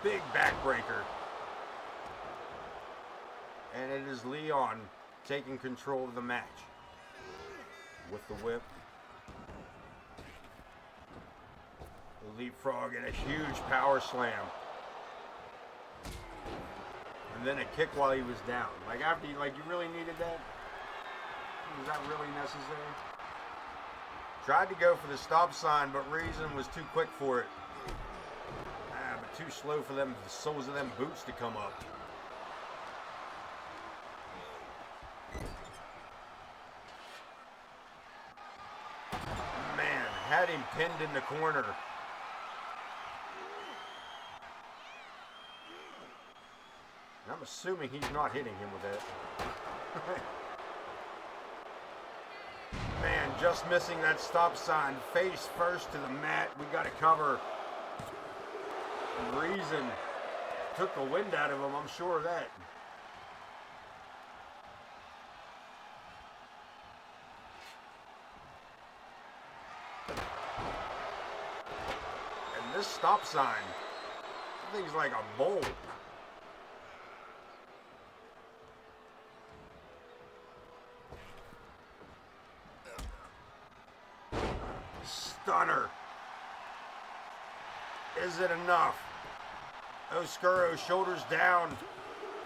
Big backbreaker. And it is Leon taking control of the match. With the whip. The leapfrog and a huge power slam. And then a kick while he was down. Like after you really needed that? Was that really necessary? Tried to go for the stop sign, but Reason was too quick for it. But too slow for them, the soles of them boots to come up. Man, had him pinned in the corner. I'm assuming he's not hitting him with that. Man, just missing that stop sign. Face first to the mat. We got to cover. Reason took the wind out of him, I'm sure of that. And this stop sign, that thing's like a bowl. Stunner. Is it enough? Oscuro shoulders down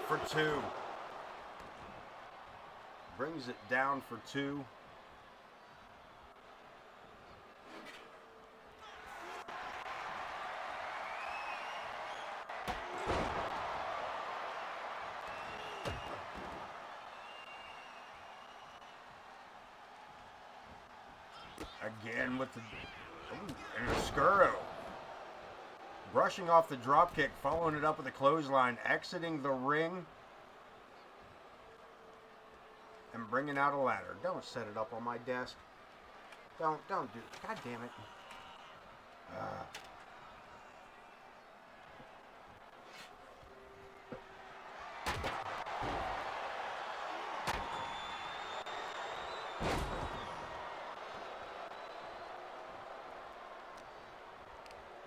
for 2. Brings it down for 2. Again with the... Ooh, and Oscuro Brushing off the drop kick, following it up with a clothesline, exiting the ring, and bringing out a ladder. Don't set it up on my desk. Don't do it. God damn it.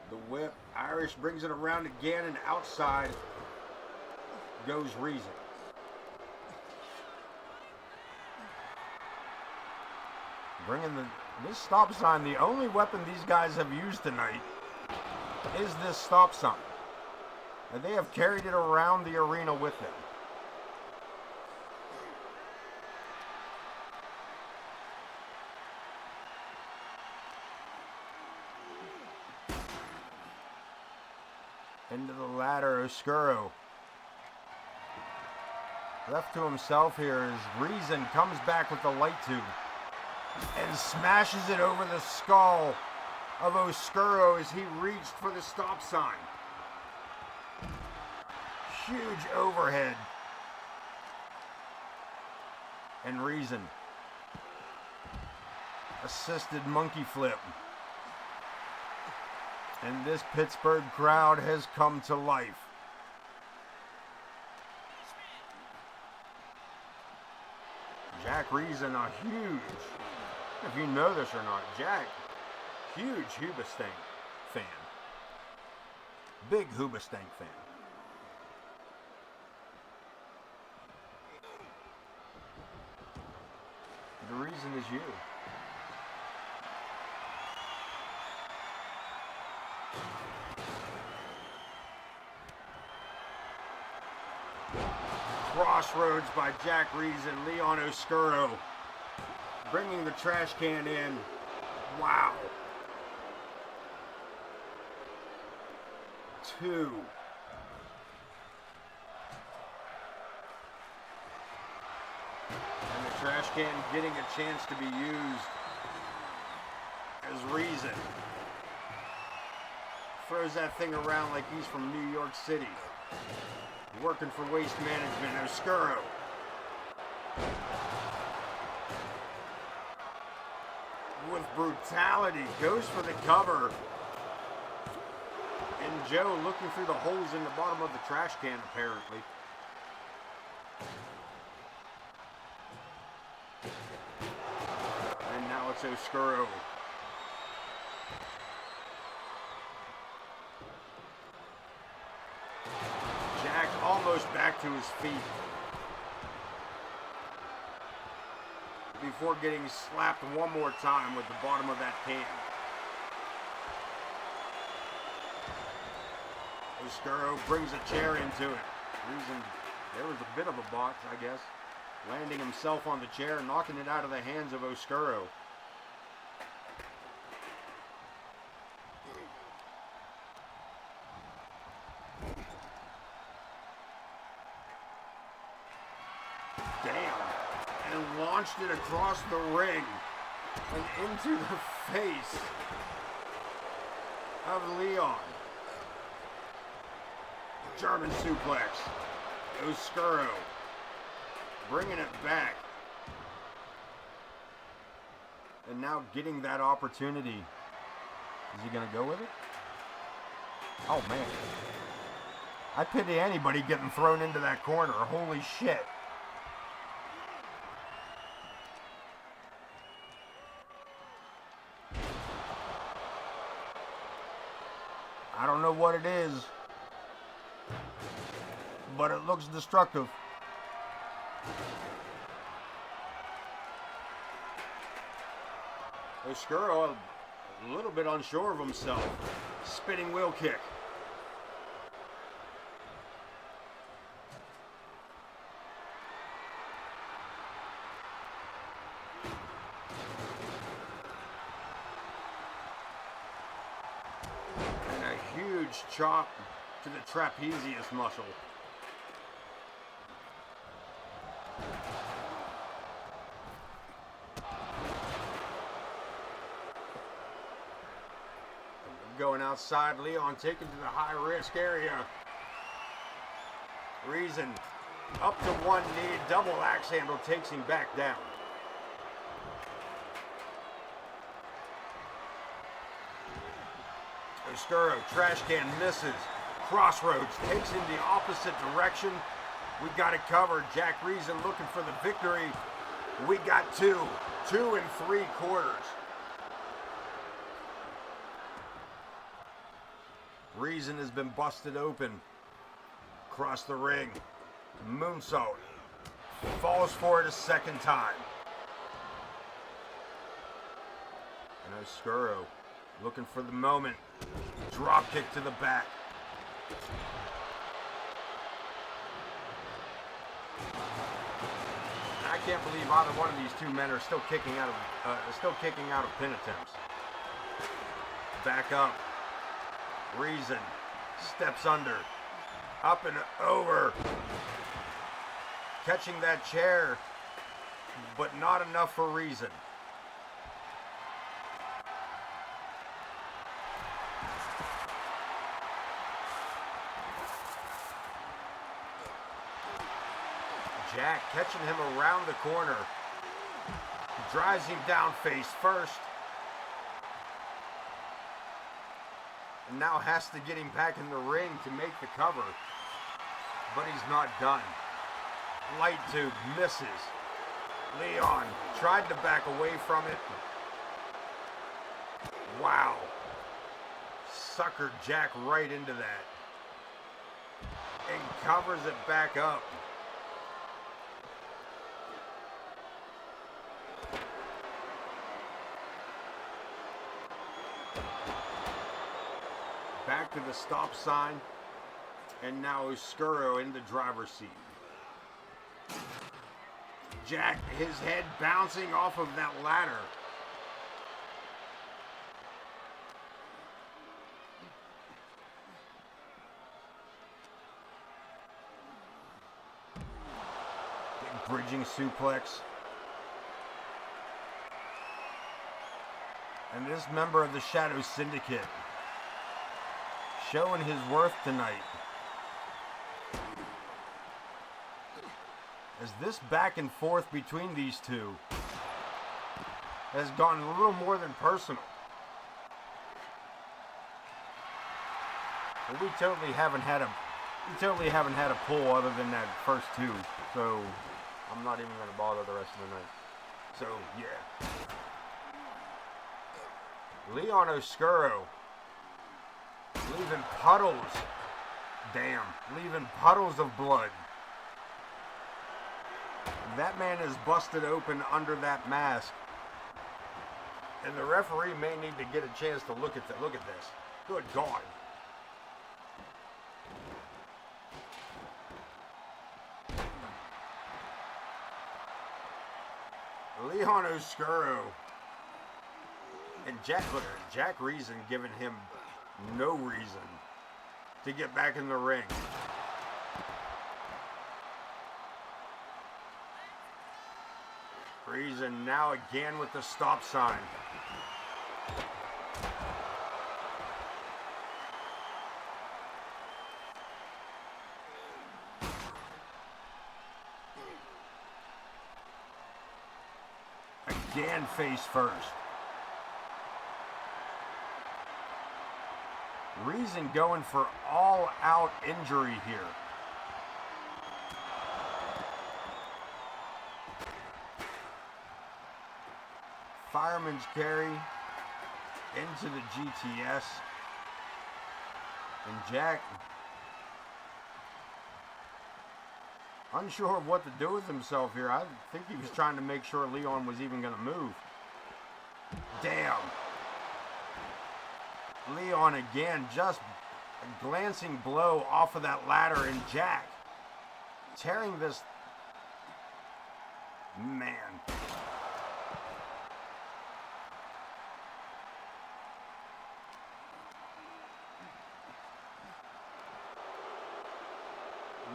The whip. Irish brings it around again, and outside goes Reason. Bringing this stop sign. The only weapon these guys have used tonight is this stop sign. And they have carried it around the arena with them. Into the ladder, Oscuro. Left to himself here as Reason comes back with the light tube and smashes it over the skull of Oscuro as he reached for the stop sign. Huge overhead. And Reason. Assisted monkey flip. And this Pittsburgh crowd has come to life. Jack Reason, a huge, if you know this or not, Jack, huge Hoobastank fan. Big Hoobastank fan. The reason is you. Crossroads by Jack Reason, Leon Oscuro bringing the trash can in. Wow. 2. And the trash can getting a chance to be used as Reason throws that thing around like he's from New York City. Working for Waste Management, Oscuro. With brutality, goes for the cover. And Joe looking through the holes in the bottom of the trash can, apparently. And now it's Oscuro. Almost back to his feet before getting slapped one more time with the bottom of that can. Oscuro brings a chair into it. Reason there was a bit of a botch, I guess. Landing himself on the chair and knocking it out of the hands of Oscuro. Launched it across the ring and into the face of Leon. German suplex. Oscuro bringing it back. And now getting that opportunity. Is he going to go with it? Oh, man. I pity anybody getting thrown into that corner. Holy shit. I don't know what it is, but it looks destructive. Oscuro a little bit unsure of himself. Spinning wheel kick. Chop to the trapezius muscle. going outside. Leon taken to the high risk area. Reason up to one knee. Double axe handle takes him back down. Oscuro, trash can misses. Crossroads takes him the opposite direction. We got it covered. Jack Reason looking for the victory. We got 2 3/4. Reason has been busted open. Across the ring. Moonsault. Falls for it a second time. And Oscuro looking for the moment. Drop kick to the back. I can't believe either one of these two men are still kicking out of pin attempts. Back up. Reason steps under. Up and over. Catching that chair, but not enough for Reason. Jack catching him around the corner. Drives him down face first. And now has to get him back in the ring to make the cover. But he's not done. Light tube misses. Leon tried to back away from it. Wow. Suckered Jack right into that. And covers it back up. Back to the stop sign, and now Oscuro in the driver's seat. Jack, his head bouncing off of that ladder. Big bridging suplex. And this member of the Shadow Syndicate showing his worth tonight. As this back and forth between these two has gotten a little more than personal. And we totally haven't had a pull other than that first two. So I'm not even gonna bother the rest of the night. So yeah. Leon Oscuro leaving puddles. Damn, leaving puddles of blood. That man is busted open under that mask. And the referee may need to get a chance to look at this. Good God. Leon Oscuro. And Jack Reason giving him no reason to get back in the ring. Reason now again with the stop sign. Again face first. Reason going for all-out injury here. Fireman's carry into the GTS. And Jack, unsure of what to do with himself here. I think he was trying to make sure Leon was even going to move. Damn. Leon again, just a glancing blow off of that ladder, and Jack tearing this man.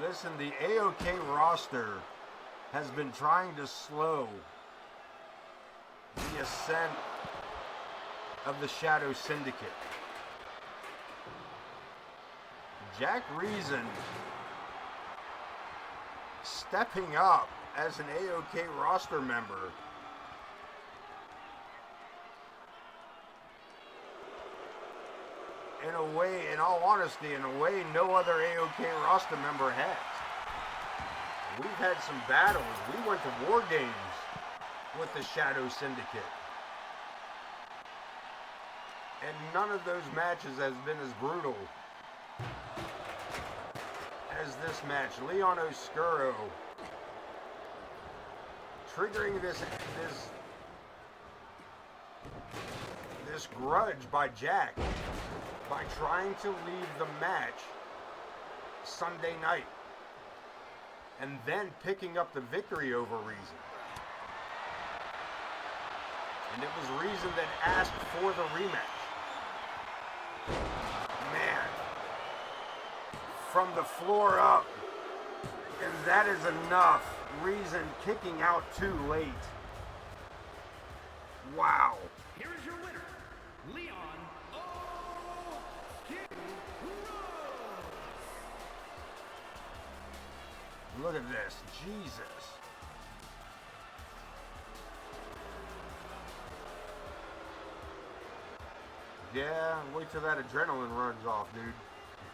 Listen, the AoK roster has been trying to slow the ascent of the Shadow Syndicate. Jack Reason stepping up as an AoK roster member. In a way, in all honesty, in a way no other AoK roster member has. We've had some battles. We went to War Games with the Shadow Syndicate. And none of those matches has been as brutal as this match. Leon Oscuro triggering this grudge by Jack by trying to leave the match Sunday night and then picking up the victory over Reason. And it was Reason that asked for the rematch. Man, from the floor up, and that is enough. Reason kicking out too late. Wow. Here is your winner, Leon Oscuro. Look at this. Jesus. Yeah, wait till that adrenaline runs off, dude.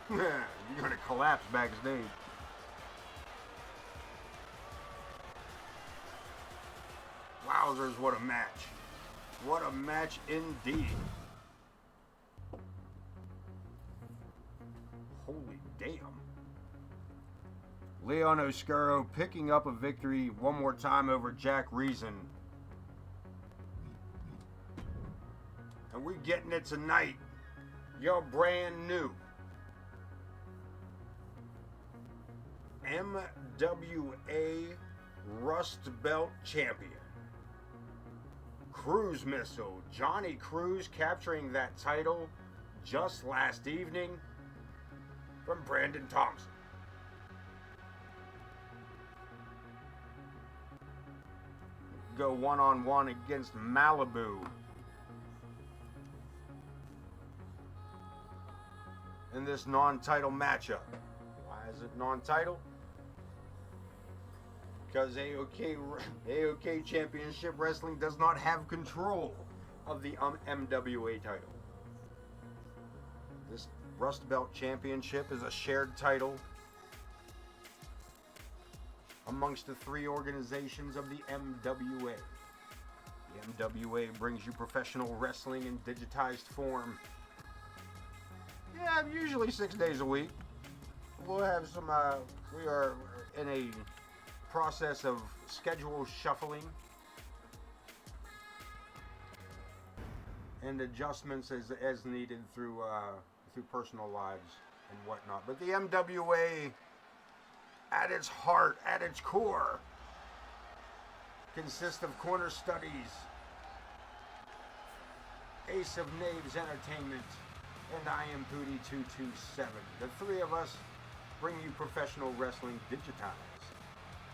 You're gonna collapse backstage. Wowzers, what a match. What a match indeed. Holy damn. Leon Oscuro picking up a victory one more time over Jack Reason. And we're getting it tonight. You're brand new MWA Rust Belt Champion. Cruise Missile. Johnny Cruz capturing that title just last evening from Brandon Thompson. Go one-on-one against Malibu. In this non-title matchup. Why is it non-title? Because AoK Championship Wrestling does not have control of the MWA title. This Rust Belt Championship is a shared title amongst the three organizations of the MWA. The MWA brings you professional wrestling in digitized form. Yeah, usually 6 days a week. We'll have some, we are in a process of schedule shuffling and adjustments as needed through personal lives and whatnot. But the MWA, at its heart, at its core, consists of Corner Studies, Ace of Knaves Entertainment, and I Am Pooty 227. The three of us bring you professional wrestling digitized.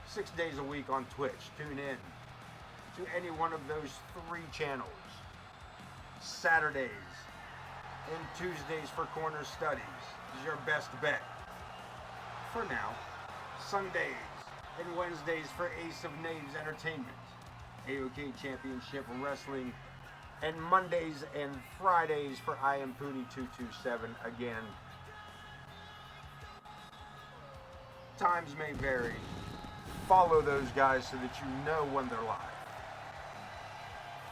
6 days a week on Twitch. Tune in to any one of those three channels. Saturdays and Tuesdays for Corner Studies is your best bet. For now, Sundays and Wednesdays for Ace of Knaves Entertainment, AoK Championship Wrestling, and Mondays and Fridays for I Am Pooty 227 again. Times may vary. Follow those guys so that you know when they're live.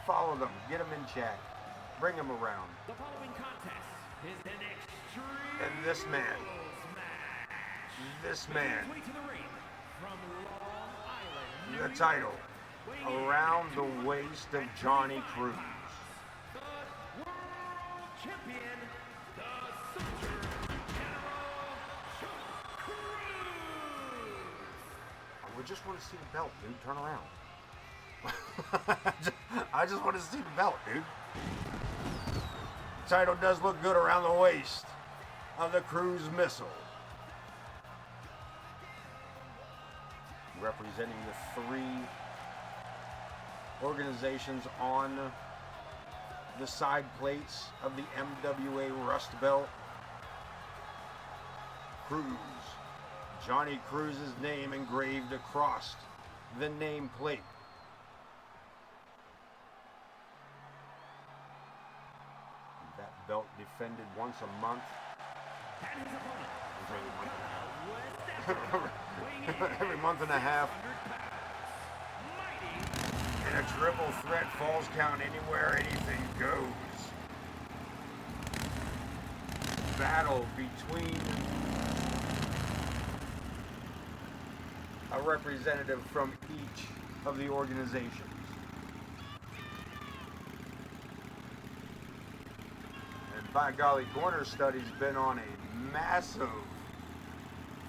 Follow them, get them in chat, bring them around. The following contest is an extreme And this man, to the ring from Long Island, New the York, title, weighing in around the waist of Johnny Cruz. the world champion, the Soldier General Cruz. I just want to see the belt, dude. Turn around. I just want to see the belt, dude. The title does look good around the waist of the Cruise Missile. Representing the three organizations on the side plates of the MWA Rust Belt. Cruz. Johnny Cruz's name engraved across the nameplate. That belt defended once a month. And his opponent, Every month and a half. In a triple threat falls count anywhere anything goes. Battle between a representative from each of the organizations. And by golly, Corner Study's been on a massive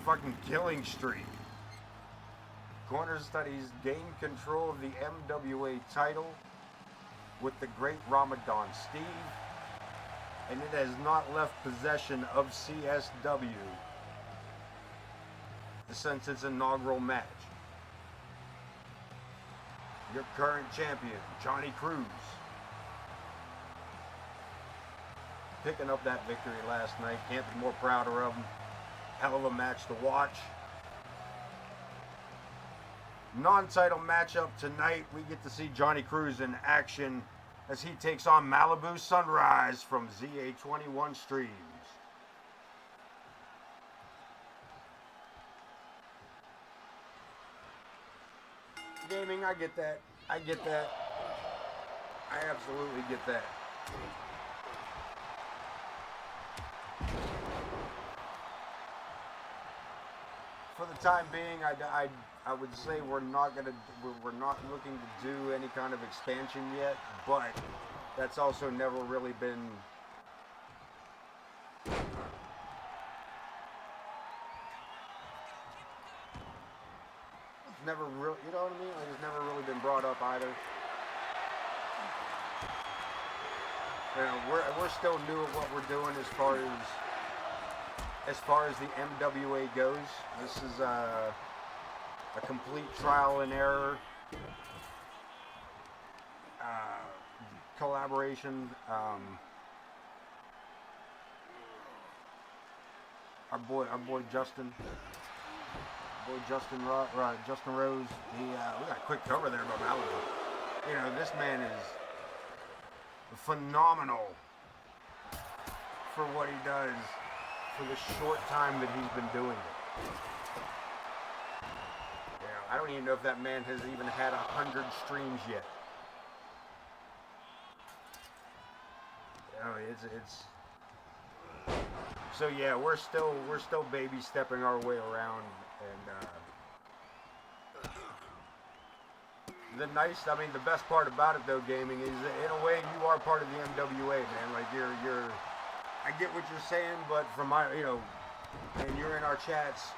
fucking killing streak. Corner Studies gained control of the MWA title with the great Ramadan Steve, and it has not left possession of CSW since its inaugural match. Your current champion, Johnny Cruz, picking up that victory last night. Can't be more prouder of him. Hell of a match to watch. Non-title matchup tonight. We get to see Johnny Cruz in action as he takes on Malibu Sunrise from ZA21 Streams. Gaming, I get that. I get that. I absolutely get that. For the time being, I would say we're not looking to do any kind of expansion yet, but that's also never really been never really, you know what I mean? Like, it's never really been brought up either. You know, we're still new at what we're doing as far as the MWA goes. This is a complete trial and error collaboration. Our boy Justin. Justin Rose, we got a quick cover there about Malibu. You know, this man is phenomenal for what he does for the short time that he's been doing it. You know, I don't even know if that man has even had 100 streams yet. You know, it's so yeah, we're still baby stepping our way around. And the best part about it though, gaming, is that in a way you are part of the MWA, man. Like I get what you're saying, but from my, you know, and you're in our chats.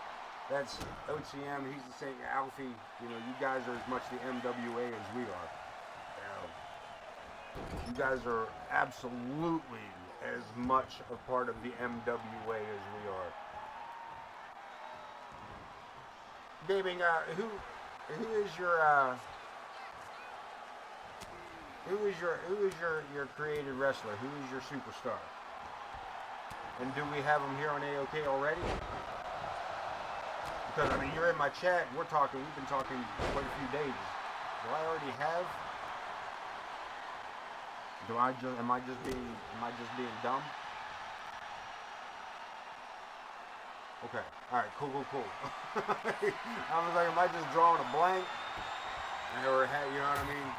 That's OCM. He's the same Alfie. You know, you guys are as much the MWA as we are. You guys are absolutely as much a part of the MWA as we are. Gaming, who is your created wrestler? Who is your superstar? And do we have him here on AoK already? Because I mean, you're in my chat. We've been talking quite a few days. Do I already have? Am I just being dumb? Okay. Alright, cool. I was like, am I just drawing a blank? Or, you know what I mean?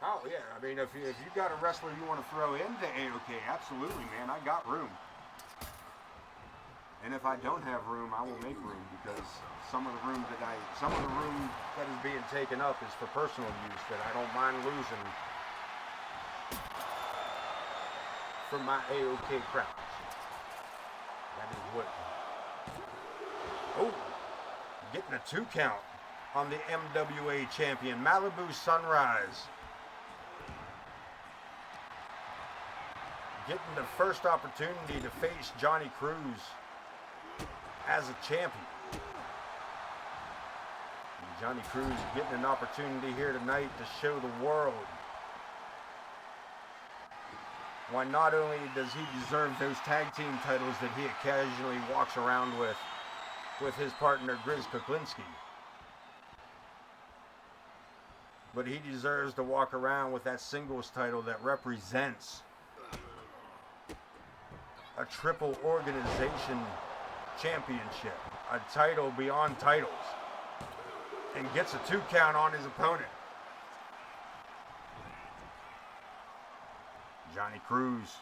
Oh, yeah. I mean, if you got a wrestler you want to throw into AoK, absolutely, man. I got room. And if I don't have room, I will make room, because some of the room that is being taken up is for personal use that I don't mind losing for my AoK crowds. That is what. Oh, getting a 2 count on the MWA champion, Malibu Sunrise. Getting the first opportunity to face Johnny Cruz as a champion. Johnny Cruz getting an opportunity here tonight to show the world why not only does he deserve those tag team titles that he occasionally walks around with his partner Grizz Kuklinski, but he deserves to walk around with that singles title that represents a triple organization championship, a title beyond titles, and gets a 2 count on his opponent. Johnny Cruz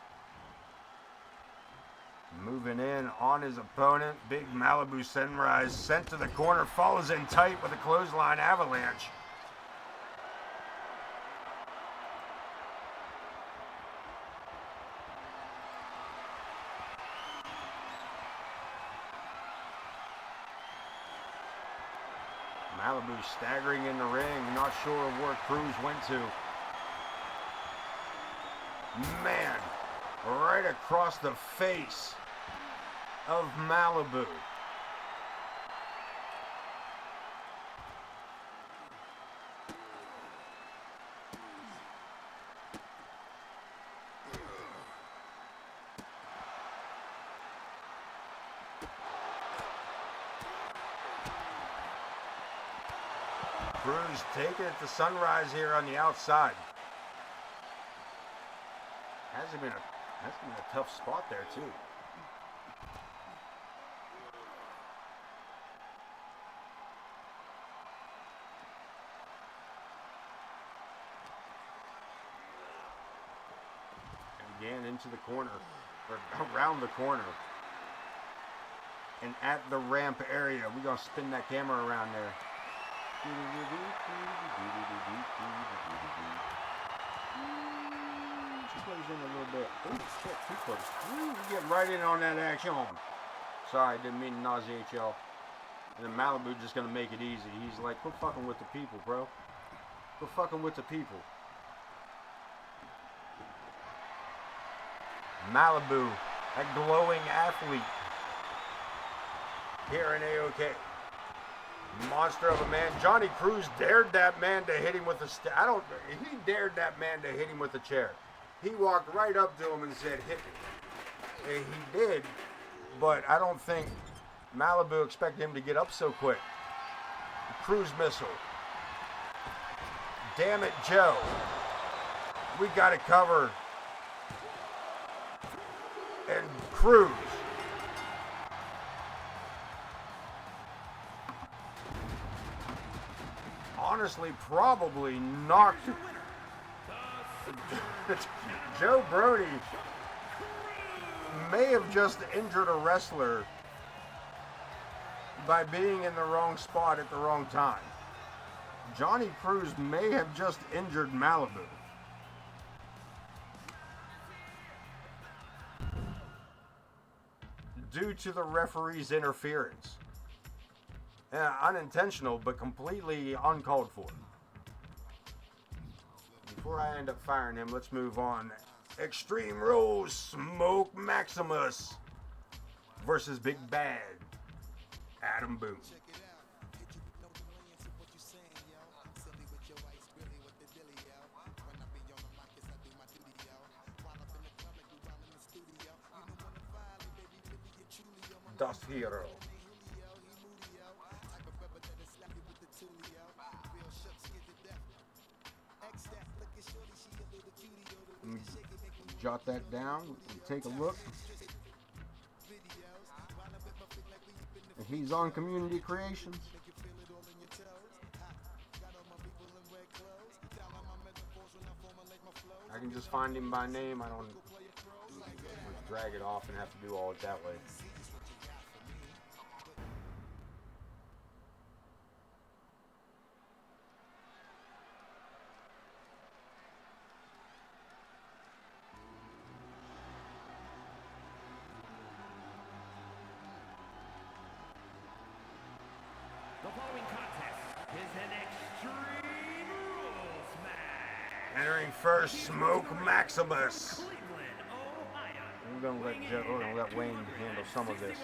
moving in on his opponent. Big Malibu Sunrise sent to the corner, follows in tight with a clothesline avalanche. Malibu staggering in the ring, not sure where Cruz went to. Man, right across the face of Malibu. Cruz taking it to Sunrise here on the outside. Hasn't been a tough spot there too. And again into the corner, or around the corner. And at the ramp area, we're gonna spin that camera around there. She plays in a little bit. Oh shit, too close. We get right in on that action. Sorry, didn't mean to nauseate y'all. And then Malibu just gonna make it easy. He's like, quit fucking with the people, bro. Quit fucking with the people. Malibu, that glowing athlete here in AoK. Monster of a man. Johnny Cruz dared that man to hit him with a he dared that man to hit him with a chair. He walked right up to him and said, hit me. And he did, but I don't think Malibu expected him to get up so quick. Cruz missile. Damn it, Joe. We got to cover. And Cruz. Honestly, probably knocked Joe Brody may have just injured a wrestler by being in the wrong spot at the wrong time. Johnny Cruz may have just injured Malibu. Due to the referee's interference. Unintentional, but completely uncalled for. Before I end up firing him, let's move on. Extreme Rules, Smoke Maximus versus Big Bad Adam Boone. Dust Hero. Jot that down and take a look. He's on Community Creations. I can just find him by name. I don't drag it off and have to do all it that way. The following contest is an Extreme Rules match. Entering first, Smoke Maximus. Cleveland, Ohio. We're gonna let Wayne handle some of this.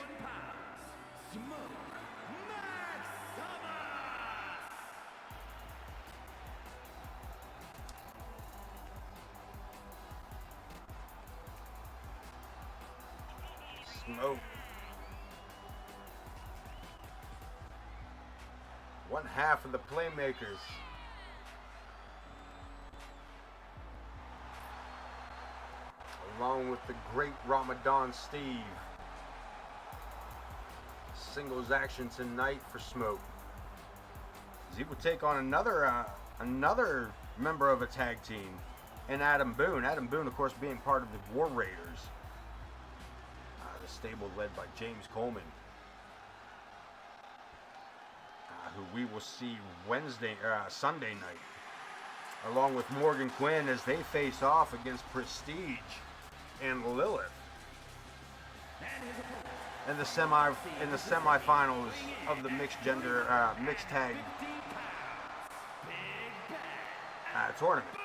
Smoke Maximus. Smoke. One half of the Playmakers. Along with the great Ramadan Steve. Singles action tonight for Smoke. He will take on another member of a tag team, and Adam Boone. Adam Boone, of course, being part of the War Raiders. The stable led by James Coleman. Who we will see Sunday night. Along with Morgan Quinn as they face off against Prestige and Lilith. In the semifinals of the mixed tag tournament.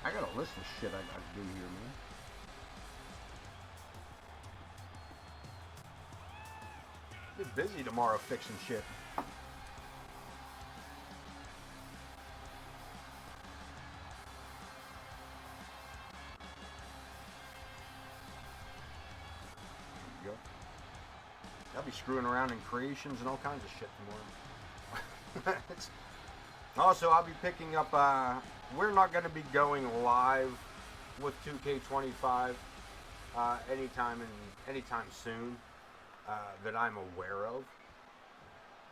I got a list of shit I gotta do here, man. Be busy tomorrow fixing shit. There you go. I'll be screwing around in creations and all kinds of shit tomorrow. Also, I'll be picking up, we're not going to be going live with 2K25 anytime soon that I'm aware of.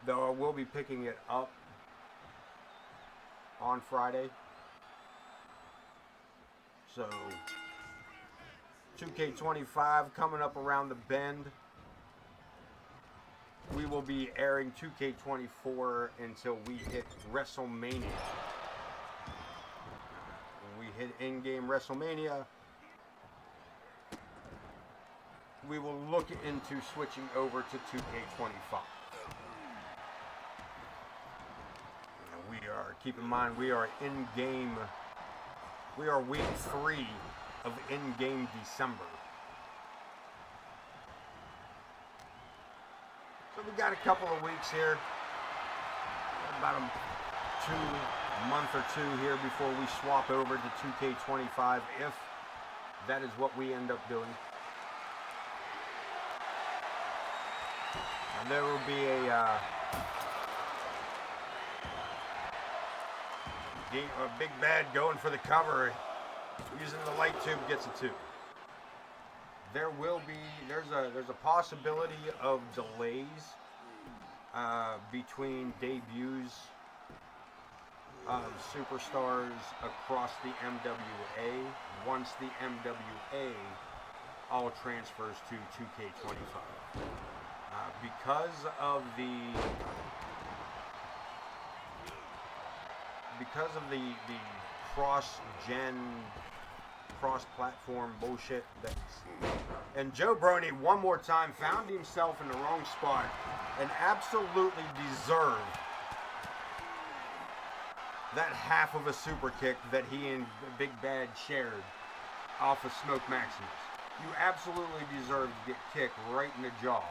Though I will be picking it up on Friday. So, 2K25 coming up around the bend. We will be airing 2K24 until we hit WrestleMania. When we hit in-game WrestleMania, we will look into switching over to 2K25. Keep in mind, we are in-game, we are week 3 of in-game December. So we got a couple of weeks here, about a month or two here before we swap over to 2K25, if that is what we end up doing. And there will be a big bad going for the cover, using the light tube, gets a 2. There's a possibility of delays between debuts of superstars across the MWA once the MWA all transfers to 2K25. Because of the cross-gen, cross-platform bullshit and Joe Brony one more time found himself in the wrong spot and absolutely deserved that half of a super kick that he and Big Bad shared off of Smoke Maximus. You absolutely deserve to get kicked right in the jaw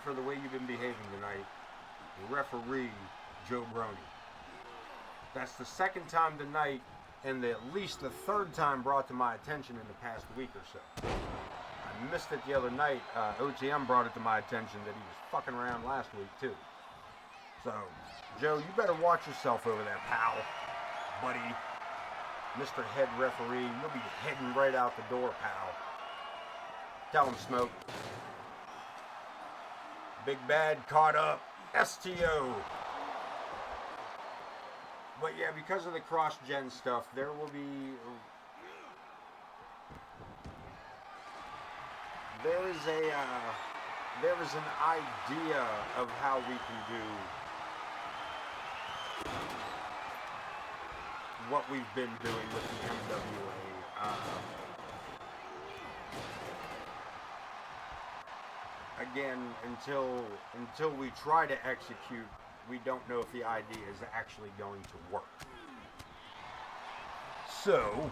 for the way you've been behaving tonight. Referee Joe Brony. That's the second time tonight, and at least the third time brought to my attention in the past week or so. I missed it the other night. OTM brought it to my attention that he was fucking around last week too. So, Joe, you better watch yourself over there, pal, buddy. Mr. Head Referee, you'll be heading right out the door, pal. Tell him, Smoke. Big Bad caught up. STO. But yeah, because of the cross-gen stuff, there will be... There is an idea of how we can do what we've been doing with the MWA. Again, until we try to execute, we don't know if the idea is actually going to work. So,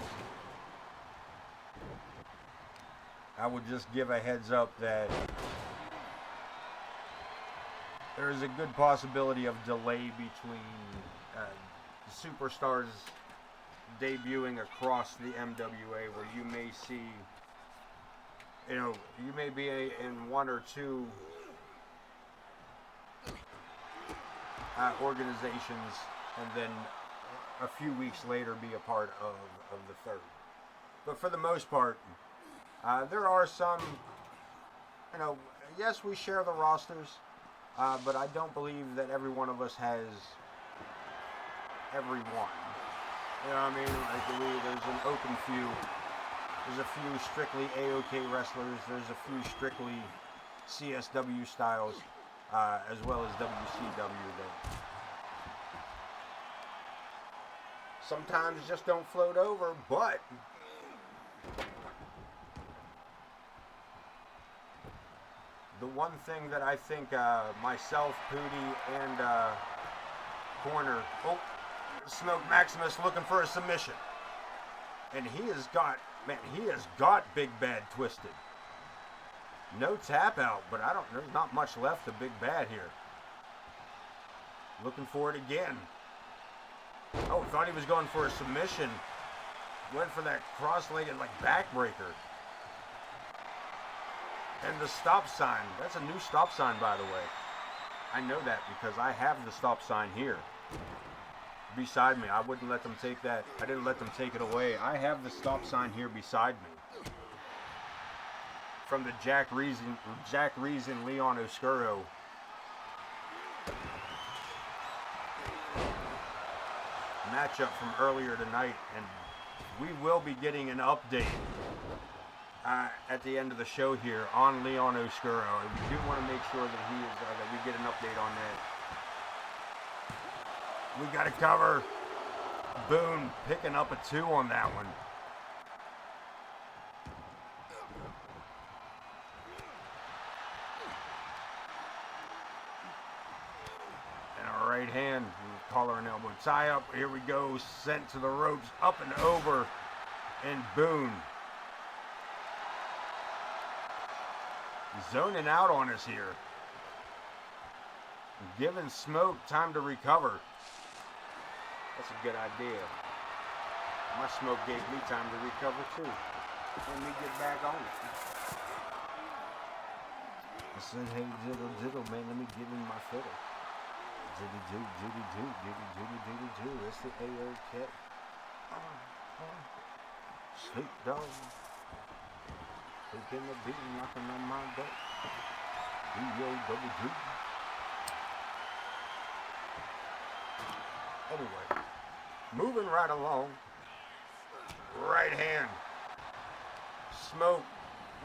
I would just give a heads up that there is a good possibility of delay between superstars debuting across the MWA, where you may see, you may be in one or two organizations, and then a few weeks later be a part of the third. But for the most part, there are some, yes, we share the rosters, but I don't believe that every one of us has everyone. You know what I mean? Like, there's an open few. There's a few strictly AoK wrestlers. There's a few strictly CSW styles, as well as WCW that sometimes just don't float over, but the one thing that I think myself, Pooty, and Corner, Smoke Maximus looking for a submission. And he has got Big Bad twisted. No tap out, but there's not much left of Big Bad here. Looking for it again. Oh, thought he was going for a submission. Went for that cross-legged backbreaker. And the stop sign. That's a new stop sign, by the way. I know that because I have the stop sign here beside me. I wouldn't let them take that. I didn't let them take it away. I have the stop sign here beside me. From the Jack Reason Leon Oscuro matchup from earlier tonight, and we will be getting an update at the end of the show here on Leon Oscuro. We do want to make sure that that we get an update on that. We got to cover. Boone picking up a 2 on that one. And a right hand, collar and elbow tie up. Here we go, sent to the ropes, up and over, and Boone zoning out on us here. Giving Smoke time to recover. That's a good idea. My Smoke gave me time to recover too. Let me get back on it. I said, hey, diddle, man, let me give him my fiddle. Diddy-do. It's the AoK. Snoop Dogg. Taking the beat and knocking on my door. D-O-double-G. Anyway, moving right along. Right hand. Smoke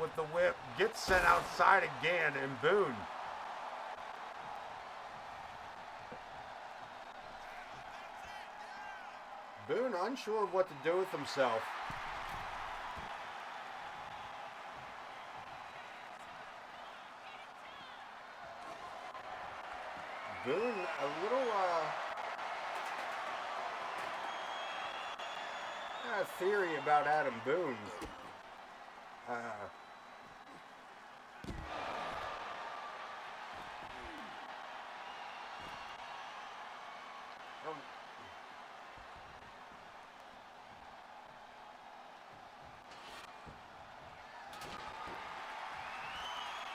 with the whip. Gets sent outside again, and Boone. Boone unsure of what to do with himself. Boone, a little theory about Adam Boone.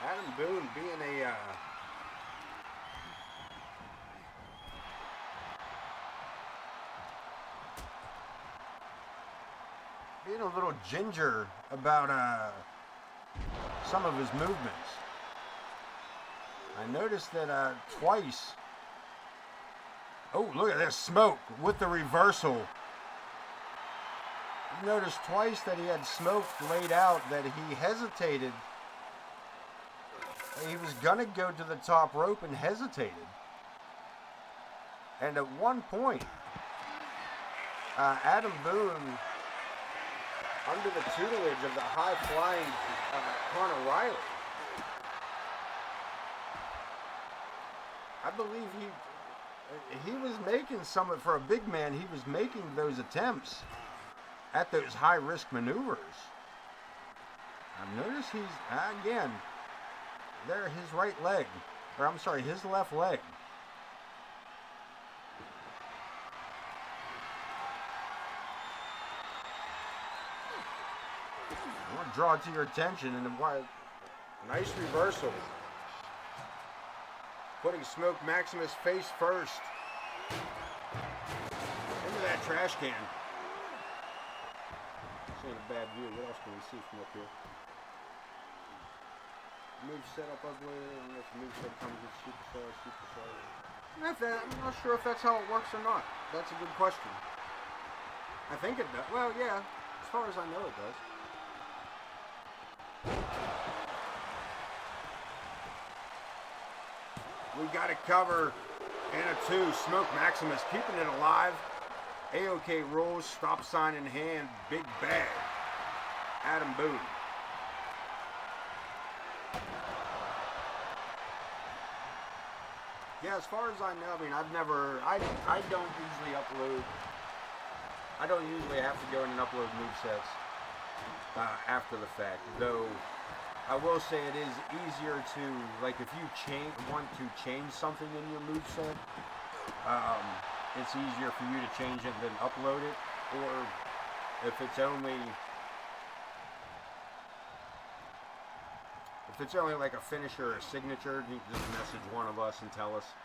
Adam Boone being a little ginger about some of his movements. I noticed that twice. Oh, look at this, Smoke with the reversal. You noticed twice that he had Smoke laid out, that he hesitated. He was gonna go to the top rope and hesitated. And at one point, Adam Boone, under the tutelage of the high-flying Connor Riley, I believe he was making for a big man, he was making those attempts at those high-risk maneuvers. Notice he's, again, there, his right leg. Or I'm sorry, his left leg. I want to draw it to your attention, and nice reversal. Putting Smoke Maximus face first into that trash can. This ain't a bad view. What else can we see from up here? Move set up ugly. I don't know if the move set comes with superstar. I'm not sure if that's how it works or not. That's a good question. I think it does. Well, yeah. As far as I know, it does. We got it cover and a 2. Smoke Maximus keeping it alive. AoK rolls, stop sign in hand, big bag. Adam Boone. Yeah, as far as I know, I mean, I don't usually upload. I don't usually have to go in and upload movesets after the fact, though. I will say it is easier to, like, if you want to change something in your moveset, it's easier for you to change it than upload it. Or if it's only like a finisher or a signature, you can just message one of us and tell us.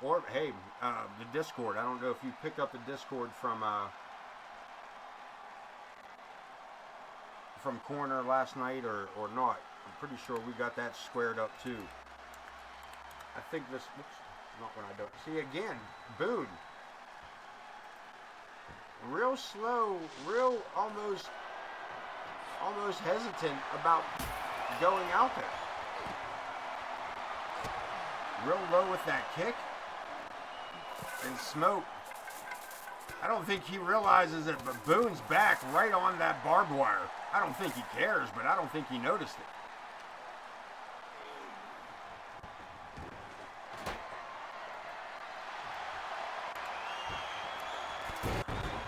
Or hey, the Discord. I don't know if you picked up the Discord from Corner last night or not. I'm pretty sure we got that squared up too. I think this, oops, not when I don't. See again, Boone. Real slow, real almost hesitant about going out there. Real low with that kick. And Smoke, I don't think he realizes it, but Boone's back right on that barbed wire. I don't think he cares, but I don't think he noticed it.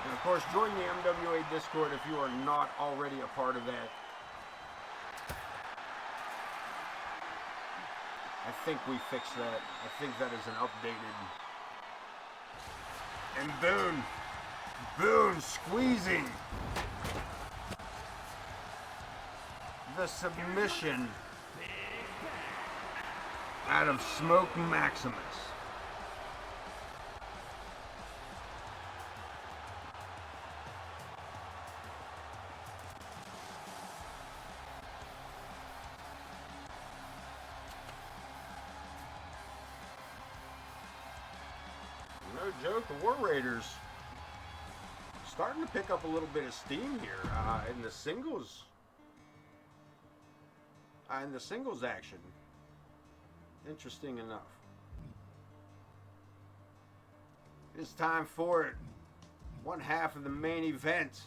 And of course, join the MWA Discord if you are not already a part of that. I think we fixed that. I think that is an updated. And Boone squeezing the submission out of Smoke Maximus. No joke, the War Raiders starting to pick up a little bit of steam here in the singles. In the singles action. Interesting enough. It's time for it. One half of the main event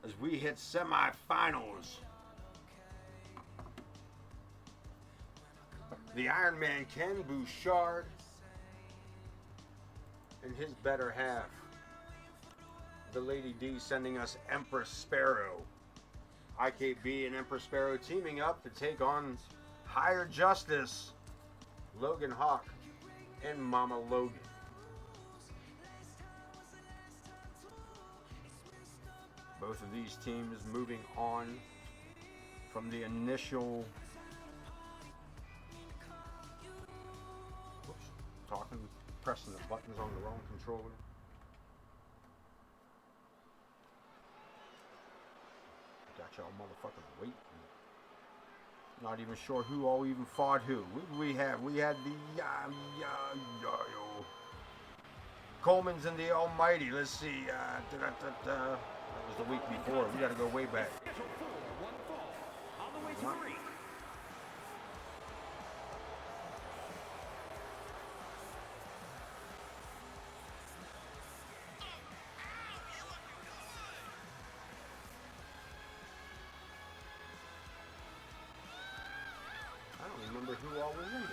as we hit semifinals. The Iron Man Ken Bouchard and his better half, the Lady D, sending us Empress Sparrow. IKB and Empress Sparrow teaming up to take on Higher Justice, Logan Hawk, and Mama Logan. Both of these teams moving on from the initial pressing the buttons on the wrong controller. Got y'all motherfuckers waiting. Not even sure who all even fought who. We had the Coleman's and the Almighty. Let's see. That was the week before. We got to go way back. Remember who all was in this.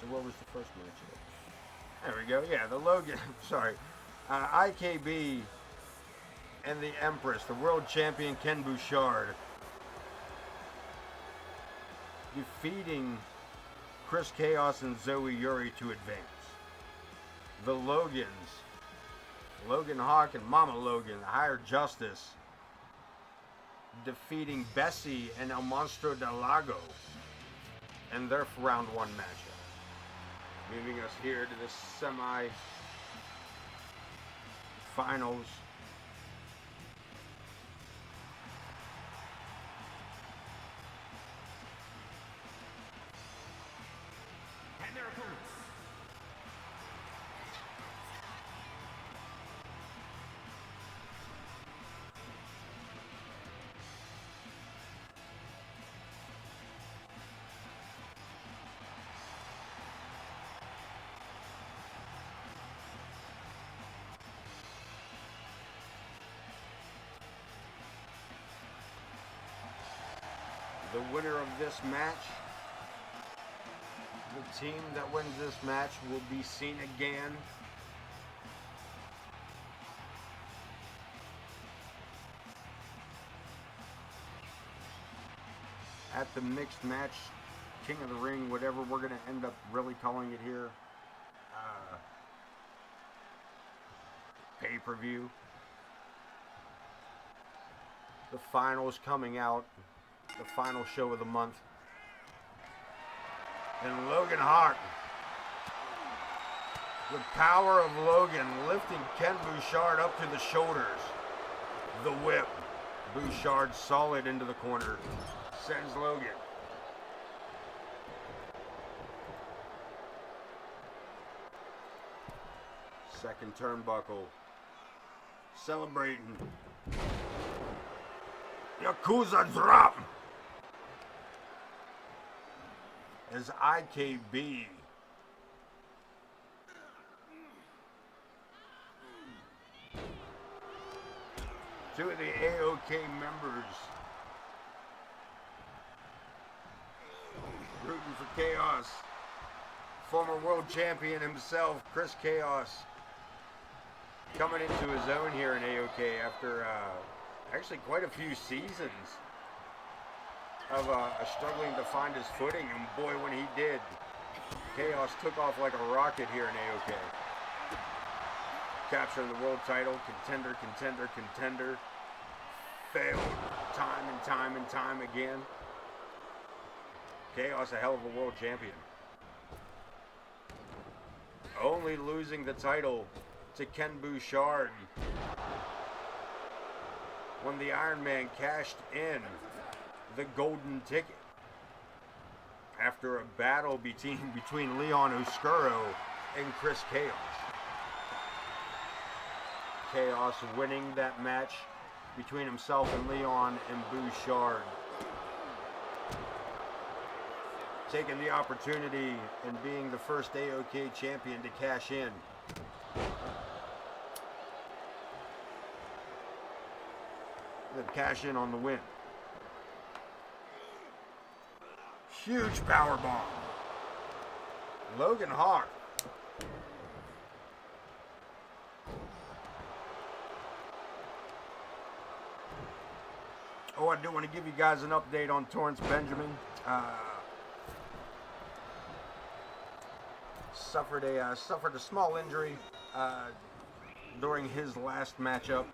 So what was the first matchup? There we go. Yeah, the Logan. Sorry, IKB and the Empress, the world champion Ken Bouchard, defeating Chris Chaos and Zoe Yuri to advance. The Logans, Logan Hawk and Mama Logan, the Higher Justice, defeating Bessie and El Monstro del Lago in their round one matchup. Moving us here to the semi-finals. And their opponents. The winner of this match, the team that wins this match, will be seen again at the mixed match, King of the Ring, whatever we're going to end up really calling it here, pay-per-view. The finals coming out, the final show of the month. And Logan Hawk, the power of Logan, lifting Ken Bouchard up to the shoulders. The whip. Bouchard solid into the corner. Sends Logan. Second turnbuckle. Celebrating. Yakuza drop. As IKB two of the AoK members rooting for Chaos. Former world champion himself, Chris Chaos, coming into his own here in AoK after actually quite a few seasons of struggling to find his footing, and boy, when he did, Chaos took off like a rocket here in AoK. Capturing the world title, contender, failed time and time again. Chaos, a hell of a world champion. Only losing the title to Ken Bouchard when the Iron Man cashed in the golden ticket after a battle between Leon Oscuro and Chris Chaos. Chaos winning that match between himself and Leon and Bouchard. Taking the opportunity and being the first AoK champion to cash in. Then cash in on the win. Huge power bomb. Logan Hawk. Oh, I do want to give you guys an update on Torrance Benjamin. Suffered a small injury during his last matchup.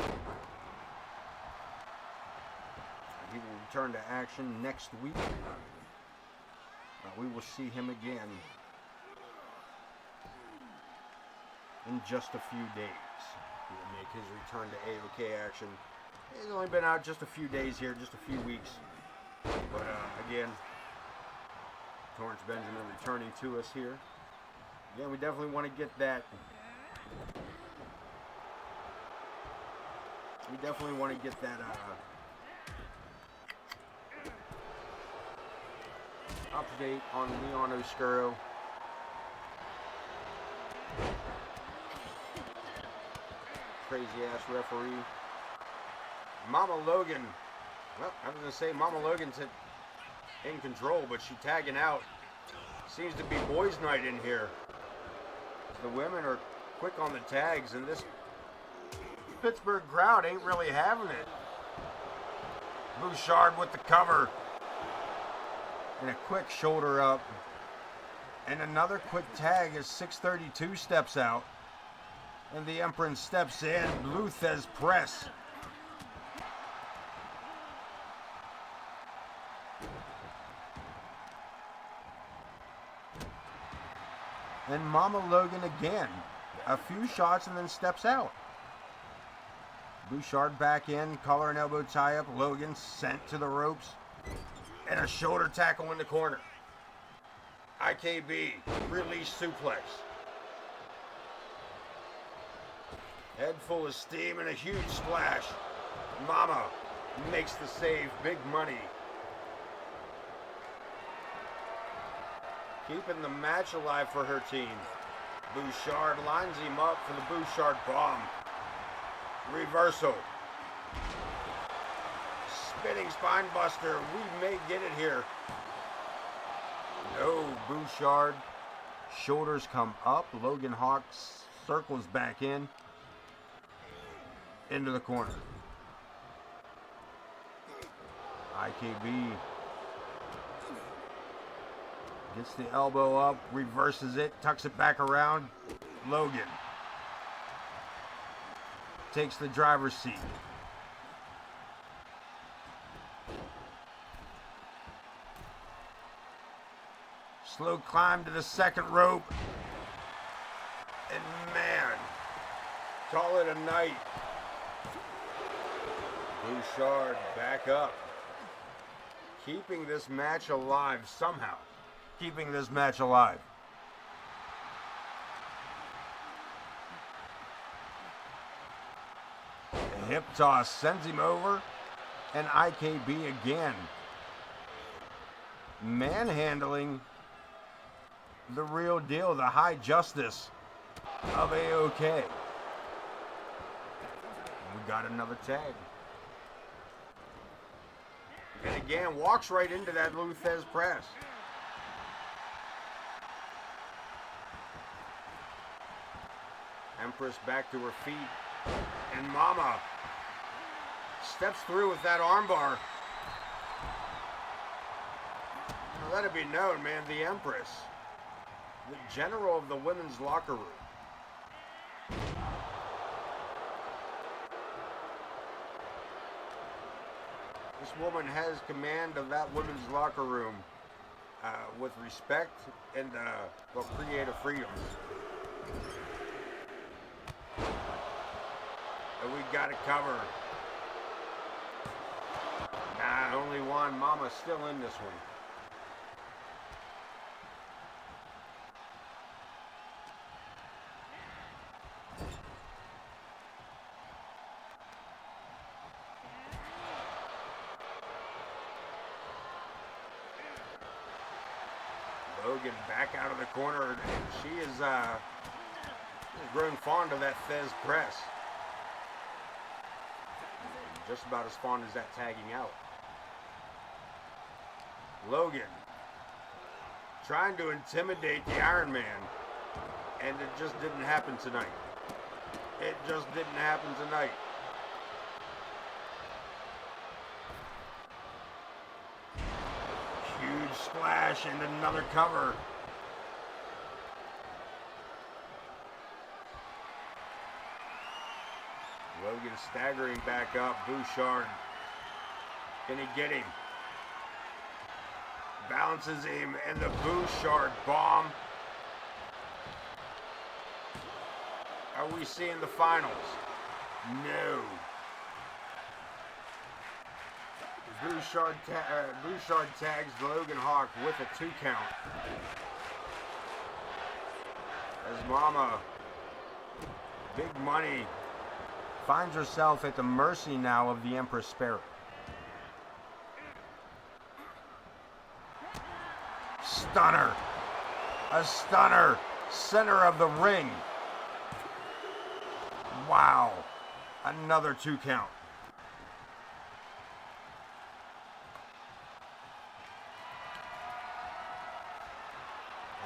He will return to action next week. We will see him again in just a few days. He will make his return to AoK action. He's only been out just a few days here, just a few weeks. But again, Torrance Benjamin returning to us here. Again, we definitely want to get that. We definitely want to get that update on Leon Oscuro. Crazy ass referee. Mama Logan. Well, I was going to say Mama Logan said in control, but she tagging out. Seems to be boys' night in here. The women are quick on the tags, and this Pittsburgh crowd ain't really having it. Bouchard with the cover. And a quick shoulder up. And another quick tag as 632 steps out. And the Empress steps in. Blue Thez press. And Mama Logan again. A few shots and then steps out. Bouchard back in. Collar and elbow tie up. Logan sent to the ropes. And a shoulder tackle in the corner. IKB. Release suplex. Head full of steam and a huge splash. Mama makes the save. Big money. Keeping the match alive for her team. Bouchard lines him up for the Bouchard bomb. Reversal. Spinning spine buster. We may get it here. No, Bouchard. Shoulders come up. Logan Hawk circles back in. Into the corner. IKB gets the elbow up, reverses it, tucks it back around. Logan takes the driver's seat. Slow climb to the second rope. And man, call it a night. Bouchard back up. Keeping this match alive somehow. Keeping this match alive. A hip toss sends him over. And IKB again. Manhandling the real deal, the high justice of AoK. We got another tag. And again, walks right into that Blue Thez press. Empress back to her feet. And Mama steps through with that armbar. Let it be known, man, the Empress, the general of the women's locker room. This woman has command of that women's locker room with respect and creative freedoms. And we got it covered. Nah, only one. Mama's still in this one. Logan back out of the corner, and she is grown fond of that Thez press. Just about as fond as that tagging out. Logan trying to intimidate the Iron Man, and it just didn't happen tonight. It just didn't happen tonight. Huge splash and another cover. Logan staggering back up. Bouchard. Can he get him? Balances him, and the Bouchard bomb. Are we seeing the finals? No. Bouchard tags Logan Hawk with a 2 count. As Mama, big money, finds herself at the mercy now of the Empress Spirit. Stunner. A stunner. Center of the ring. Wow. Another 2 count.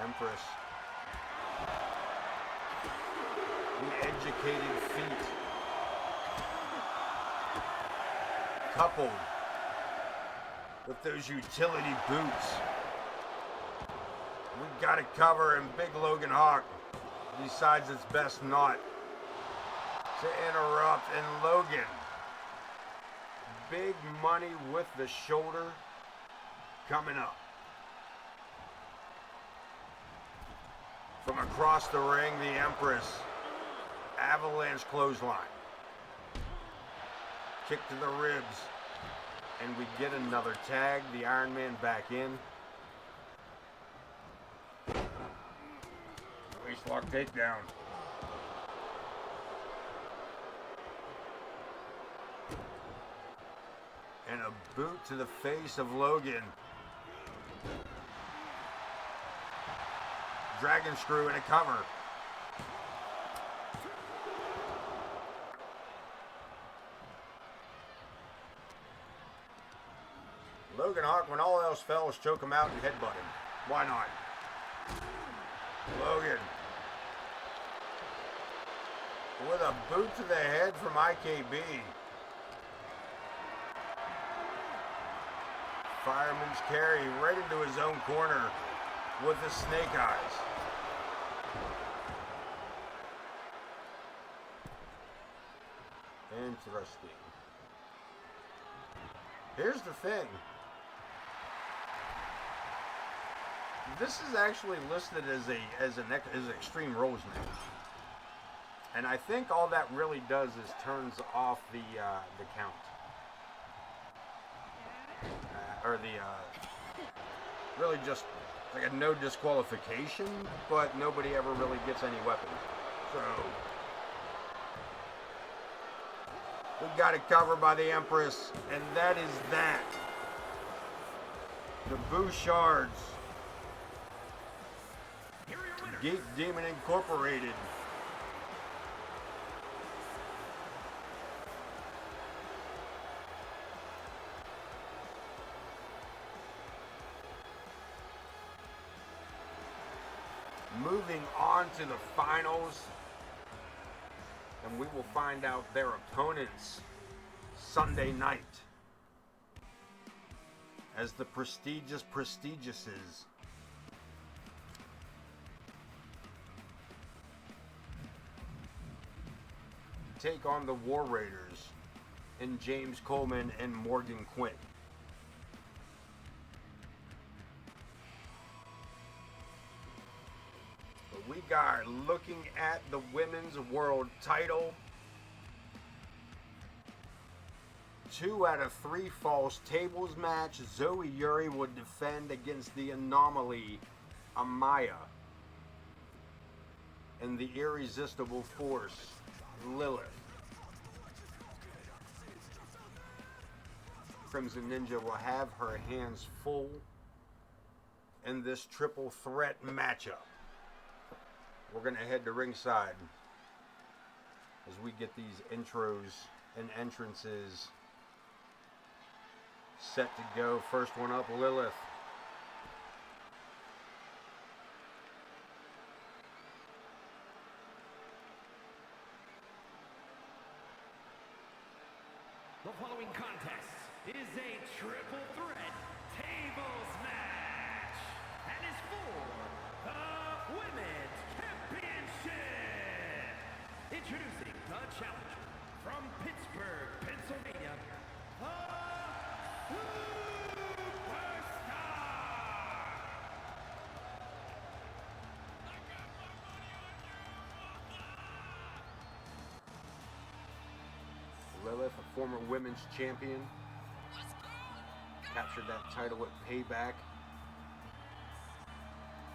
Empress. The educated feet, coupled with those utility boots. We got it covered, and Big Logan Hawk decides it's best not to interrupt. And Logan, big money with the shoulder coming up. From across the ring, the Empress, avalanche clothesline. Kick to the ribs. And we get another tag. The Iron Man back in. Waistlock takedown. And a boot to the face of Logan. Dragon screw and a cover. Logan Hawk, when all else fails, choke him out and headbutt him. Why not? Logan. With a boot to the head from IKB. Fireman's carry right into his own corner with the snake eyes. Interesting. Here's the thing. This is actually listed as an Extreme Rules match, and I think all that really does is turns off the count, really just like a no disqualification, but nobody ever really gets any weapons. So we got it covered by the Empress, and that is that. The Bouchards. Geek Demon Incorporated. Moving on to the finals, and we will find out their opponents Sunday night as the prestigious Prestigious's take on the War Raiders and James Coleman and Morgan Quinn. But we are looking at the Women's World Title. 2 out of 3 false tables match. Zoe Yuri would defend against the Anomaly, Amaya, and the Irresistible Force, Lilith. Crimson Ninja will have her hands full in this triple threat matchup. We're going to head to ringside as we get these intros and entrances set to go. First one up, Lilith. The following contest is a triple threat tables match and is for the Women's Championship. Introducing the challenger from Pittsburgh, Pennsylvania, the Superstar. Lilith, a former women's champion, captured that title at Payback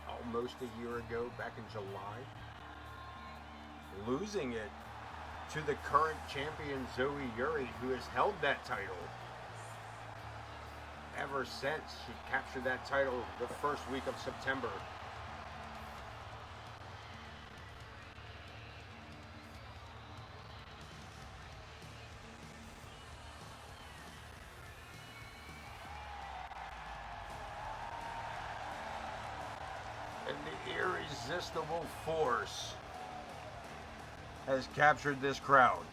almost a year ago, back in July, losing it to the current champion Zoe Yuri, who has held that title ever since she captured that title the first week of September. And the irresistible force has captured this crowd.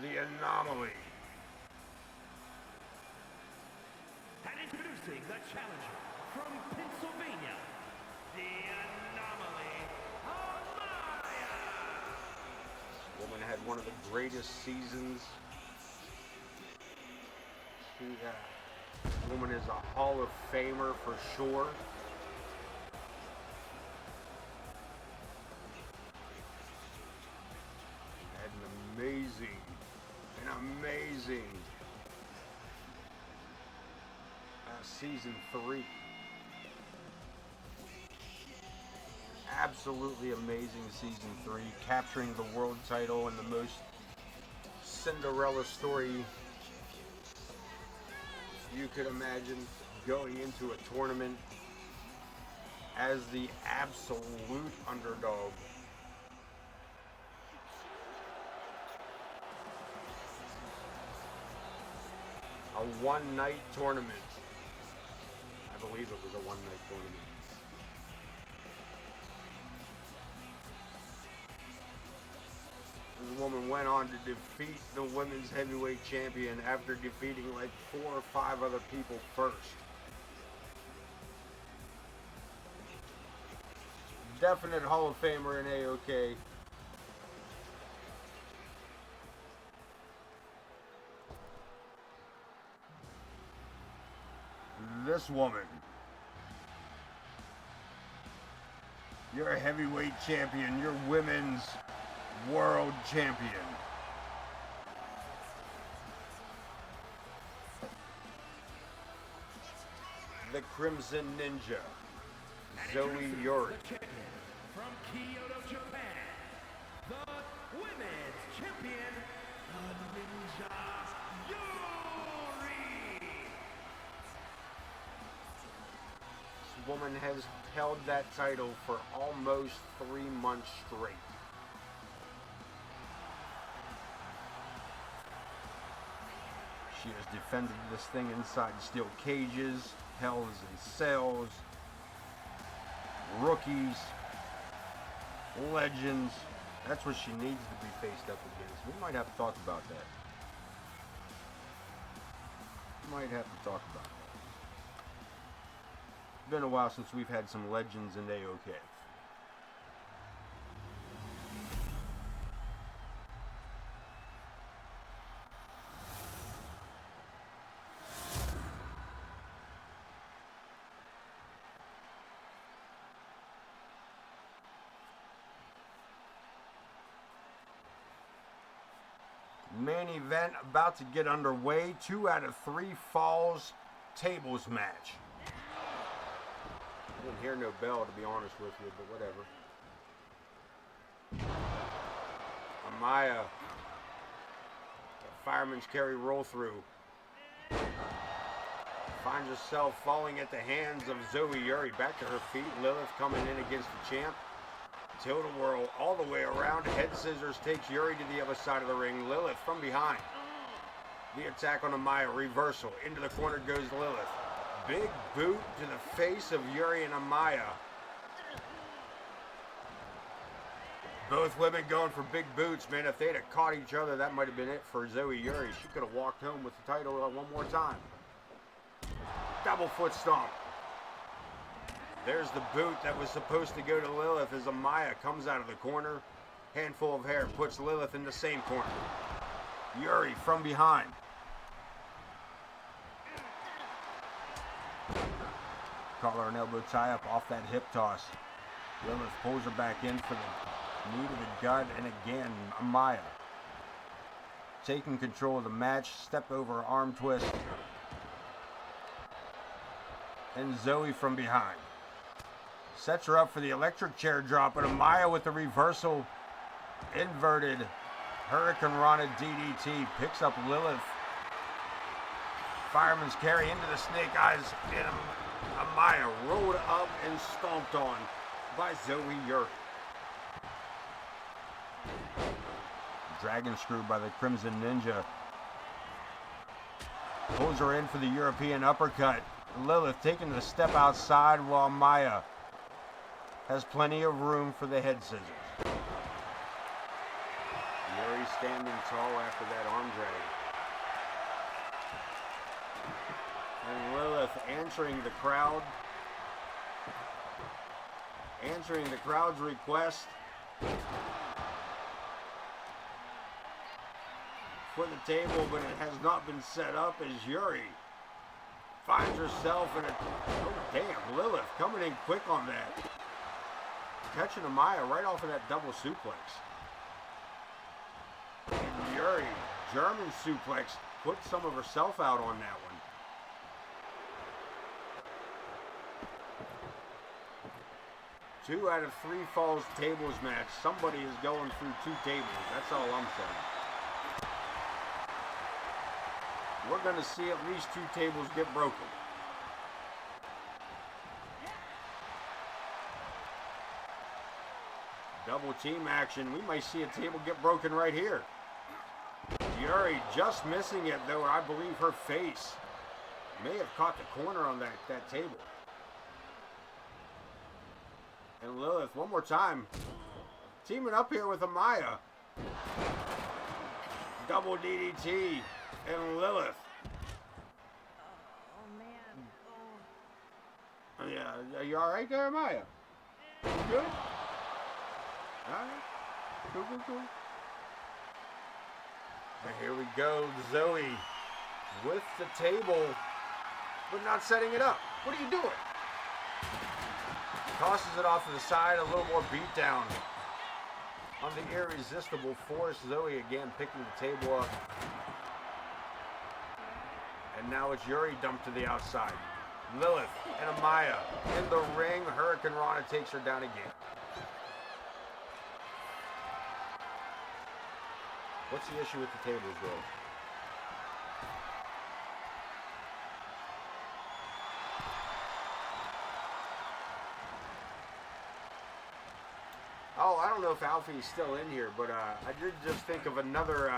The Anomaly. And introducing the challenger from Pennsylvania, the Anomaly, Amaya. This woman had one of the greatest seasons. This woman is a Hall of Famer for sure. Had an amazing season 3. Absolutely amazing season 3, capturing the world title in the most Cinderella story you could imagine, going into a tournament as the absolute underdog. A one-night tournament. I believe it was a one-night tournament. This woman went on to defeat the women's heavyweight champion after defeating like 4 or 5 other people first. Definite Hall of Famer in AoK. This woman, you're a heavyweight champion, you're women's world champion. The Crimson Ninja, Zoe Yuri. From Kyoto, Japan, the women's champion, the Ninja Yuri. This woman has held that title for almost 3 months straight. She has defended this thing inside steel cages, Hells in Cells, rookies, legends. That's what she needs to be faced up against. We might have to talk about that. It's been a while since we've had some legends in AoK. Main event about to get underway. 2 out of 3 falls tables match. I didn't hear no bell, to be honest with you, but whatever. Amaya, fireman's carry roll through. Finds herself falling at the hands of Zoe Yuri. Back to her feet. Lilith coming in against the champ. Tilt-a-whirl all the way around. Head scissors takes Yuri to the other side of the ring. Lilith from behind. The attack on Amaya. Reversal. Into the corner goes Lilith. Big boot to the face of Yuri and Amaya. Both women going for big boots, man. If they'd have caught each other, that might have been it for Zoe Yuri. She could have walked home with the title one more time. Double foot stomp. There's the boot that was supposed to go to Lilith as Amaya comes out of the corner. Handful of hair puts Lilith in the same corner. Yuri from behind. Collar and elbow tie up off that hip toss. Lilith pulls her back in for the knee to the gut, and again, Amaya taking control of the match. Step over arm twist. And Zoe from behind. Sets her up for the electric chair drop, and Amaya with the reversal Inverted Hurricane Rana DDT. Picks up Lilith. Fireman's carry into the snake eyes. And Amaya rolled up and stomped on by Zoe Yuri. Dragon screw by the Crimson Ninja. Pulls her in for the European uppercut. Lilith taking the step outside while Maya has plenty of room for the head scissors. Yuri standing tall after that arm drag. And Lilith answering the crowd. Answering the crowd's request for the table, but it has not been set up as Yuri finds herself in a... Oh, damn, Lilith coming in quick on that. Catching Amaya right off of that double suplex. And Yuri, German suplex, put some of herself out on that one. Two out of three falls tables match. Somebody is going through two tables. That's all I'm saying. We're going to see at least two tables get broken. Double team action. We might see a table get broken right here. Yuri just missing it, though. I believe her face may have caught the corner on that table. And Lilith, one more time, teaming up here with Amaya. Double DDT. And Lilith. Oh, man. Oh. Yeah, are you all right there, Amaya? You good? All right. Cool. And here we go, Zoe with the table, but not setting it up. What are you doing? Tosses it off to the side, a little more beatdown on the irresistible force. Zoe again picking the table up. And now it's Yuri dumped to the outside. Lilith and Amaya in the ring. Hurricane Rana takes her down again. What's the issue with the tables, girls? Oh, I don't know if Alfie's still in here, but I did just think of another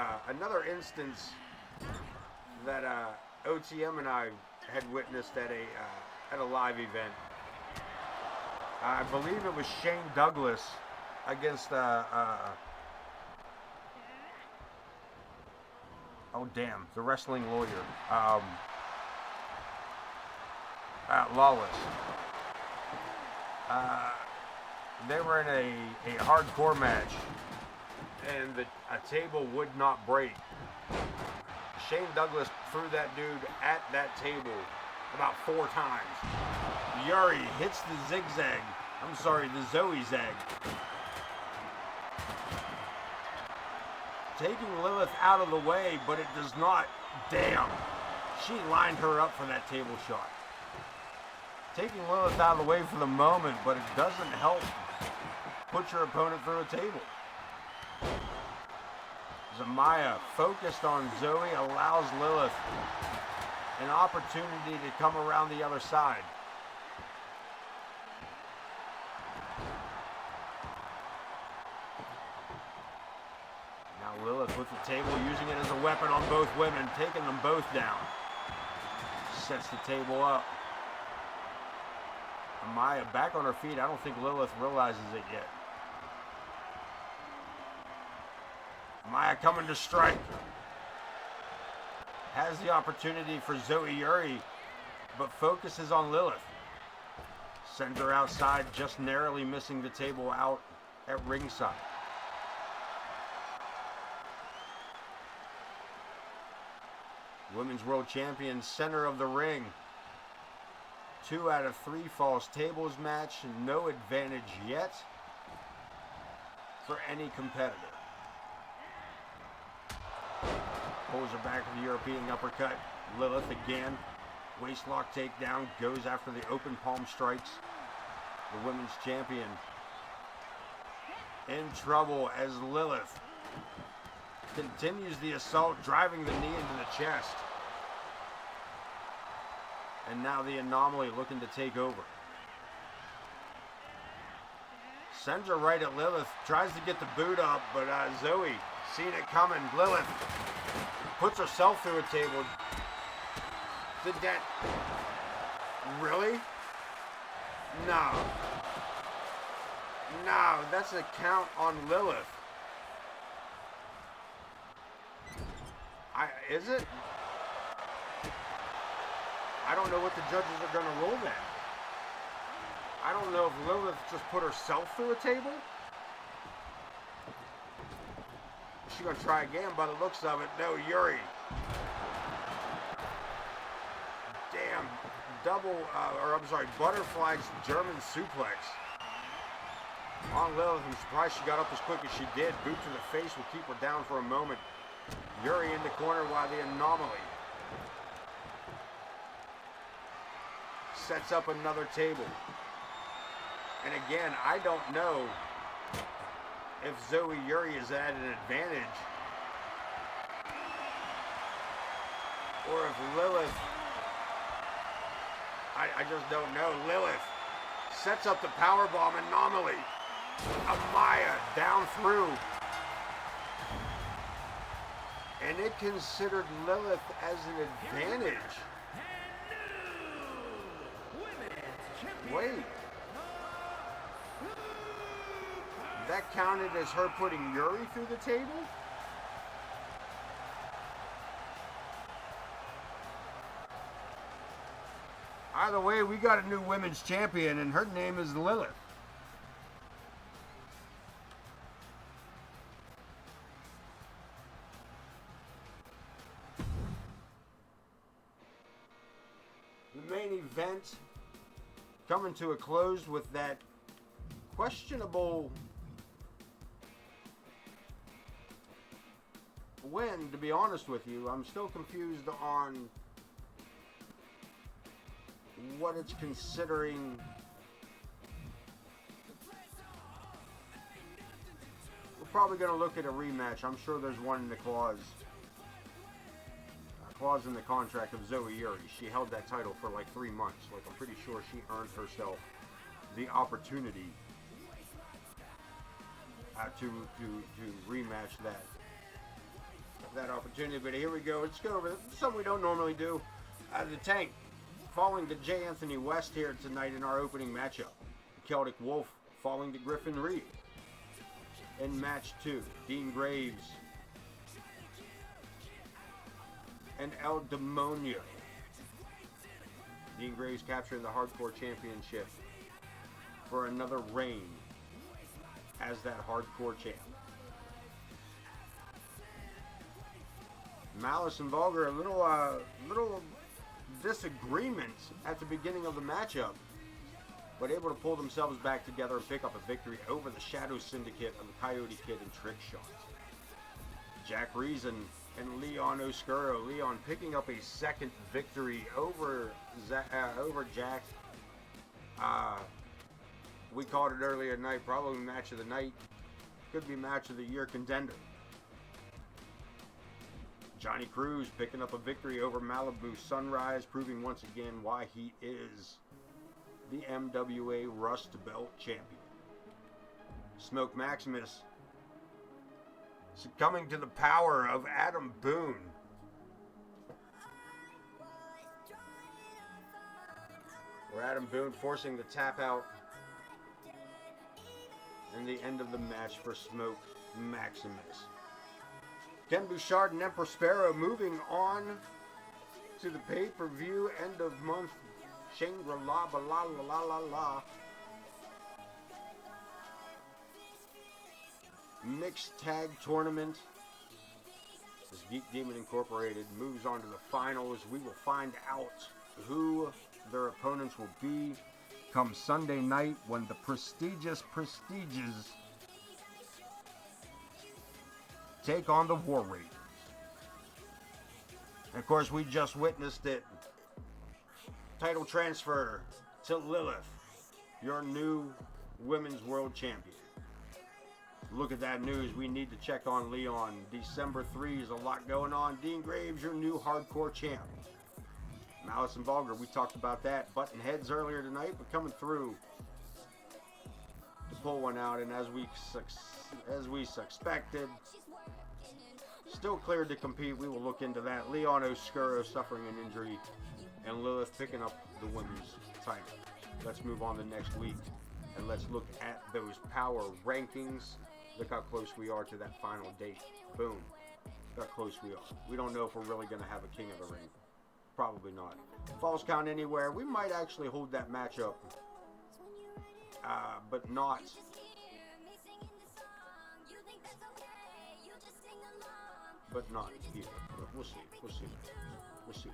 instance that OTM and I had witnessed at a live event. I believe it was Shane Douglas against the wrestling lawyer, Lawless. They were in a hardcore match, and a table would not break. Shane Douglas threw that dude at that table about 4 times. Yuri hits the zigzag. I'm sorry, the Zoe zag. Taking Lilith out of the way, but it does not. Damn. She lined her up for that table shot. Taking Lilith out of the way for the moment, but it doesn't help put your opponent through a table. Amaya, focused on Zoe, allows Lilith an opportunity to come around the other side. Now Lilith with the table, using it as a weapon on both women, taking them both down. Sets the table up. Amaya back on her feet. I don't think Lilith realizes it yet. Amaya coming to strike. Has the opportunity for Zoe Yuri, but focuses on Lilith. Sends her outside, just narrowly missing the table out at ringside. Women's World Champion, center of the ring. 2 out of 3 false tables match. No advantage yet for any competitor. Pulls her back with the European uppercut. Lilith again. Waistlock takedown. Goes after the open palm strikes. The women's champion in trouble as Lilith continues the assault, driving the knee into the chest. And now the Anomaly looking to take over. Sends her right at Lilith, tries to get the boot up, but Zoe, seeing it coming, Lilith puts herself through a table. Did that... Really? No. No, that's a count on Lilith. Is it? I don't know what the judges are going to rule then. I don't know if Lilith just put herself through a table. She's going to try again by the looks of it. No, Yuri. Damn. Butterfly's German suplex. On Lilith, I'm surprised she got up as quick as she did. Boot to the face will keep her down for a moment. Yuri in the corner while the Anomaly sets up another table. And again, I don't know if Zoe Yuri is at an advantage or if Lilith, I just don't know. Lilith sets up the powerbomb. Anomaly. Amaya down through. And it considered Lilith as an advantage. Wait. That counted as her putting Yuri through the table? Either way, we got a new women's champion, and her name is Lilith. The main event coming to a close with that questionable win. To be honest with you, I'm still confused on what it's considering. We're probably going to look at a rematch. I'm sure there's one in the clause in the contract of Zoe Yuri. She held that title for like 3 months. Like, I'm pretty sure she earned herself the opportunity to rematch that opportunity. But here we go. Let's go over something we don't normally do. The Tank falling to J. Anthony West here tonight in our opening matchup. Celtic Wolf falling to Griffin Reed. In match 2, Dean Graves and El Demonio. Dean Graves capturing the Hardcore Championship for another reign as that Hardcore champ. Malice and Vulgar, a little disagreement at the beginning of the matchup, but able to pull themselves back together and pick up a victory over the Shadow Syndicate of the Coyote Kid and Trickshot. Jack Reason and Leon Oscuro. Leon picking up a second victory over Jack. We called it earlier tonight, probably match of the night. Could be match of the year contender. Johnny Cruz picking up a victory over Malibu Sunrise, proving once again why he is the MWA Rust Belt champion. Smoke Maximus succumbing to the power of Adam Boone. Where Adam Boone forcing the tap out and the end of the match for Smoke Maximus. Ken Bouchard and Emperor Sparrow moving on to the pay-per-view end of month Shangri-La ba la la la la la mixed tag tournament. As Geek Demon Incorporated moves on to the finals, we will find out who their opponents will be come Sunday night when the prestigious take on the War Raiders. And of course, we just witnessed it. Title transfer to Lilith, your new Women's World Champion. Look at that news. We need to check on Leon. December 3 is a lot going on. Dean Graves, your new hardcore champ. Malice and Vulgar, we talked about that. Button heads earlier tonight, but coming through to pull one out. And as we suspected, still cleared to compete. We will look into that. Leon Oscuro suffering an injury, and Lilith picking up the women's title. Let's move on to next week, and let's look at those power rankings. Look how close we are to that final date. Boom. Look how close we are. We don't know if we're really going to have a King of the Ring. Probably not. Falls Count Anywhere. We might actually hold that matchup, but not. But not here. We'll see. We'll see. We'll see.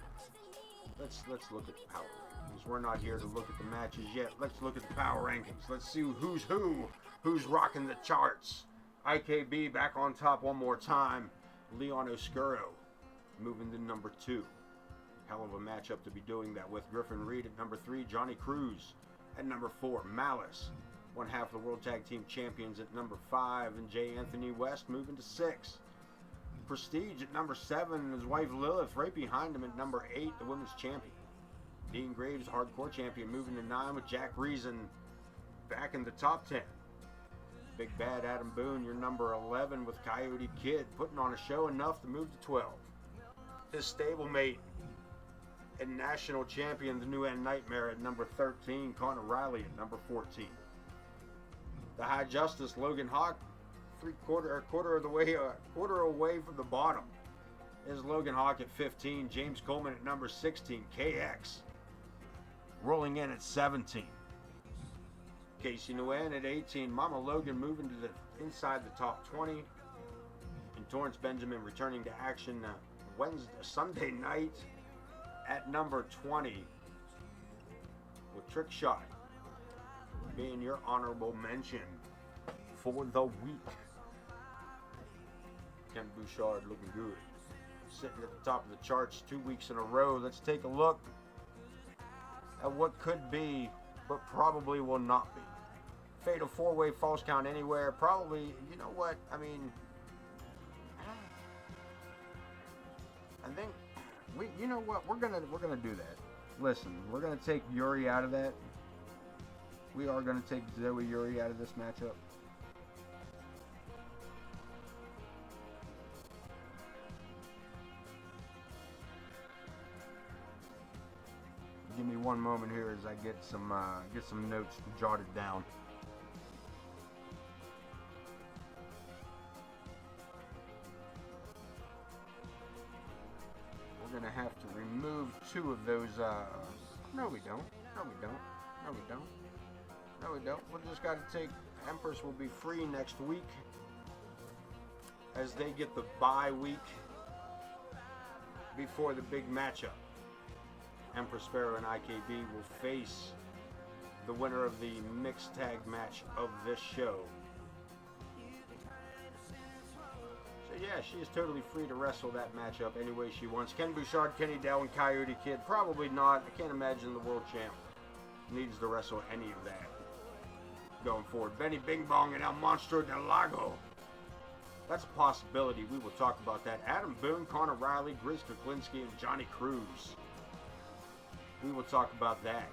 Let's look at the power rankings. We're not here to look at the matches yet. Let's look at the power rankings. Let's see who's rocking the charts. IKB back on top one more time. Leon Oscuro moving to number 2. Hell of a matchup to be doing that with. Griffin Reed at number 3. Johnny Cruz at number 4. Malice, one half of the World Tag Team Champions, at number 5. And J. Anthony West moving to 6. Prestige at number 7, and his wife Lilith right behind him at number 8, the women's champion. Dean Graves, hardcore champion, moving to 9 with Jack Reason back in the top 10. Big Bad Adam Boone, your number 11 with Coyote Kid, putting on a show enough to move to 12. His stablemate and national champion, the New End Nightmare, at number 13. Connor Riley at number 14. The High Justice, Logan Hawk, quarter away from the bottom is Logan Hawk at 15. James Coleman at number 16. KX rolling in at 17. Casey Nguyen at 18. Mama Logan moving to the inside the top 20. And Torrance Benjamin returning to action Sunday night at number 20 with Trick Shot being your honorable mention for the week. Ken Bouchard looking good. Sitting at the top of the charts 2 weeks in a row. Let's take a look at what could be, but probably will not be. Fatal 4-way Falls Count Anywhere. Probably, you know what? I mean, I think you know what? We're gonna do that. Listen, we're gonna take Yuri out of that. We are gonna take Zoe Yuri out of this matchup. Give me one moment here as I get some notes jotted down. We're gonna have to remove 2 of those. No, we don't. No, we don't. No, we don't. No, we don't. We'll just gotta take. Empress will be free next week as they get the bye week before the big matchup. Empress Sparrow and IKB will face the winner of the mixed tag match of this show. So yeah, she is totally free to wrestle that matchup any way she wants. Ken Bouchard, Kenny Dell, and Coyote Kid, probably not. I can't imagine the world champ needs to wrestle any of that going forward. Benny Bing Bong and El Monstro del Lago. That's a possibility. We will talk about that. Adam Boone, Connor Riley, Grizz Kuklinski, and Johnny Cruz. We will talk about that.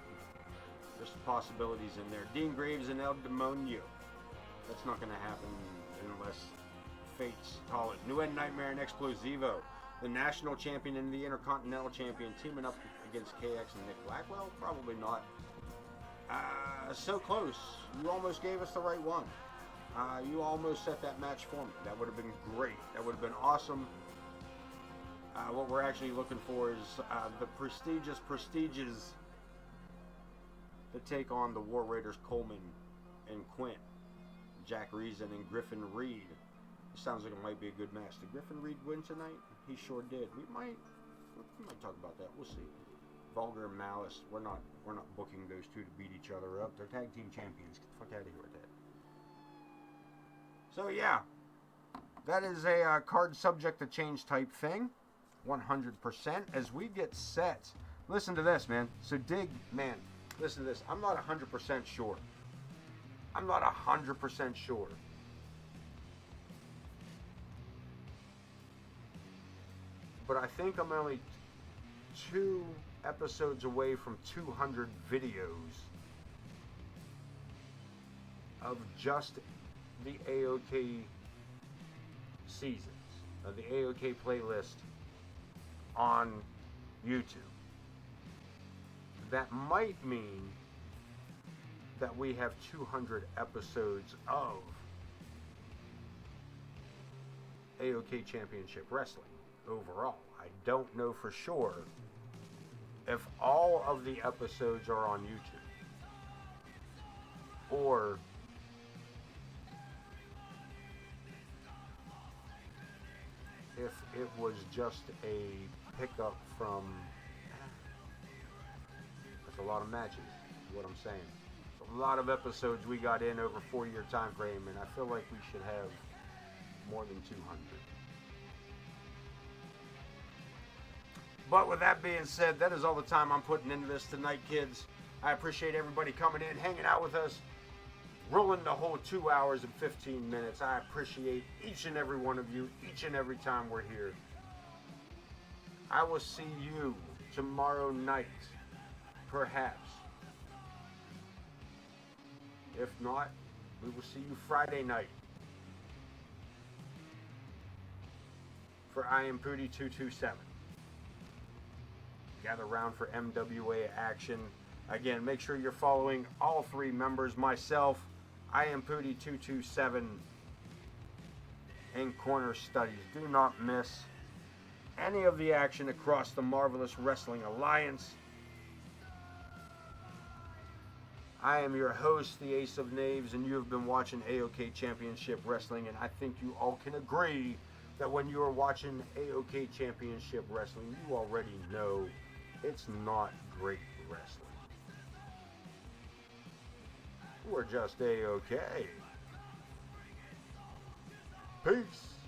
There's some possibilities in there. Dean Graves and El Demonio. That's not going to happen unless fate's call it. New End Nightmare and Explosivo. The national champion and the intercontinental champion teaming up against KX and Nick Blackwell? Probably not. So close. You almost gave us the right one. You almost set that match for me. That would have been great. That would have been awesome. What we're actually looking for is the prestiges to take on the War Raiders Coleman and Quint, Jack Reason and Griffin Reed. It sounds like it might be a good match. Did Griffin Reed win tonight? He sure did. We might talk about that. We'll see. Vulgar and Malice. We're not booking those two to beat each other up. They're tag team champions. Get the fuck out of here with that. So yeah, that is a card subject to change type thing. 100% as we get set. Listen to this, man. So listen to this. I'm not 100% sure. I'm not 100% sure but I think I'm only 2 episodes away from 200 videos of just the AoK seasons, of the AoK playlist on YouTube. That might mean that we have 200 episodes of AoK Championship Wrestling overall. I don't know for sure if all of the episodes are on YouTube or if it was just a pickup from. That's a lot of matches, is what I'm saying. It's a lot of episodes we got in over a 4-year time frame, and I feel like we should have more than 200. But with that being said, that is all the time I'm putting into this tonight, kids. I appreciate everybody coming in, hanging out with us, rolling the whole 2 hours and 15 minutes. I appreciate each and every one of you, each and every time we're here. I will see you tomorrow night, perhaps. If not, we will see you Friday night for I Am Pooty 227. Gather around for MWA action. Again, make sure you're following all 3 members, myself, I Am Pooty 227, and Corner Studies. Do not miss any of the action across the Marvelous Wrestling Alliance. I am your host, the Ace of Knaves, and you have been watching AoK Championship Wrestling, and I think you all can agree that when you are watching AoK Championship Wrestling, you already know it's not great wrestling. We're just AoK. Peace.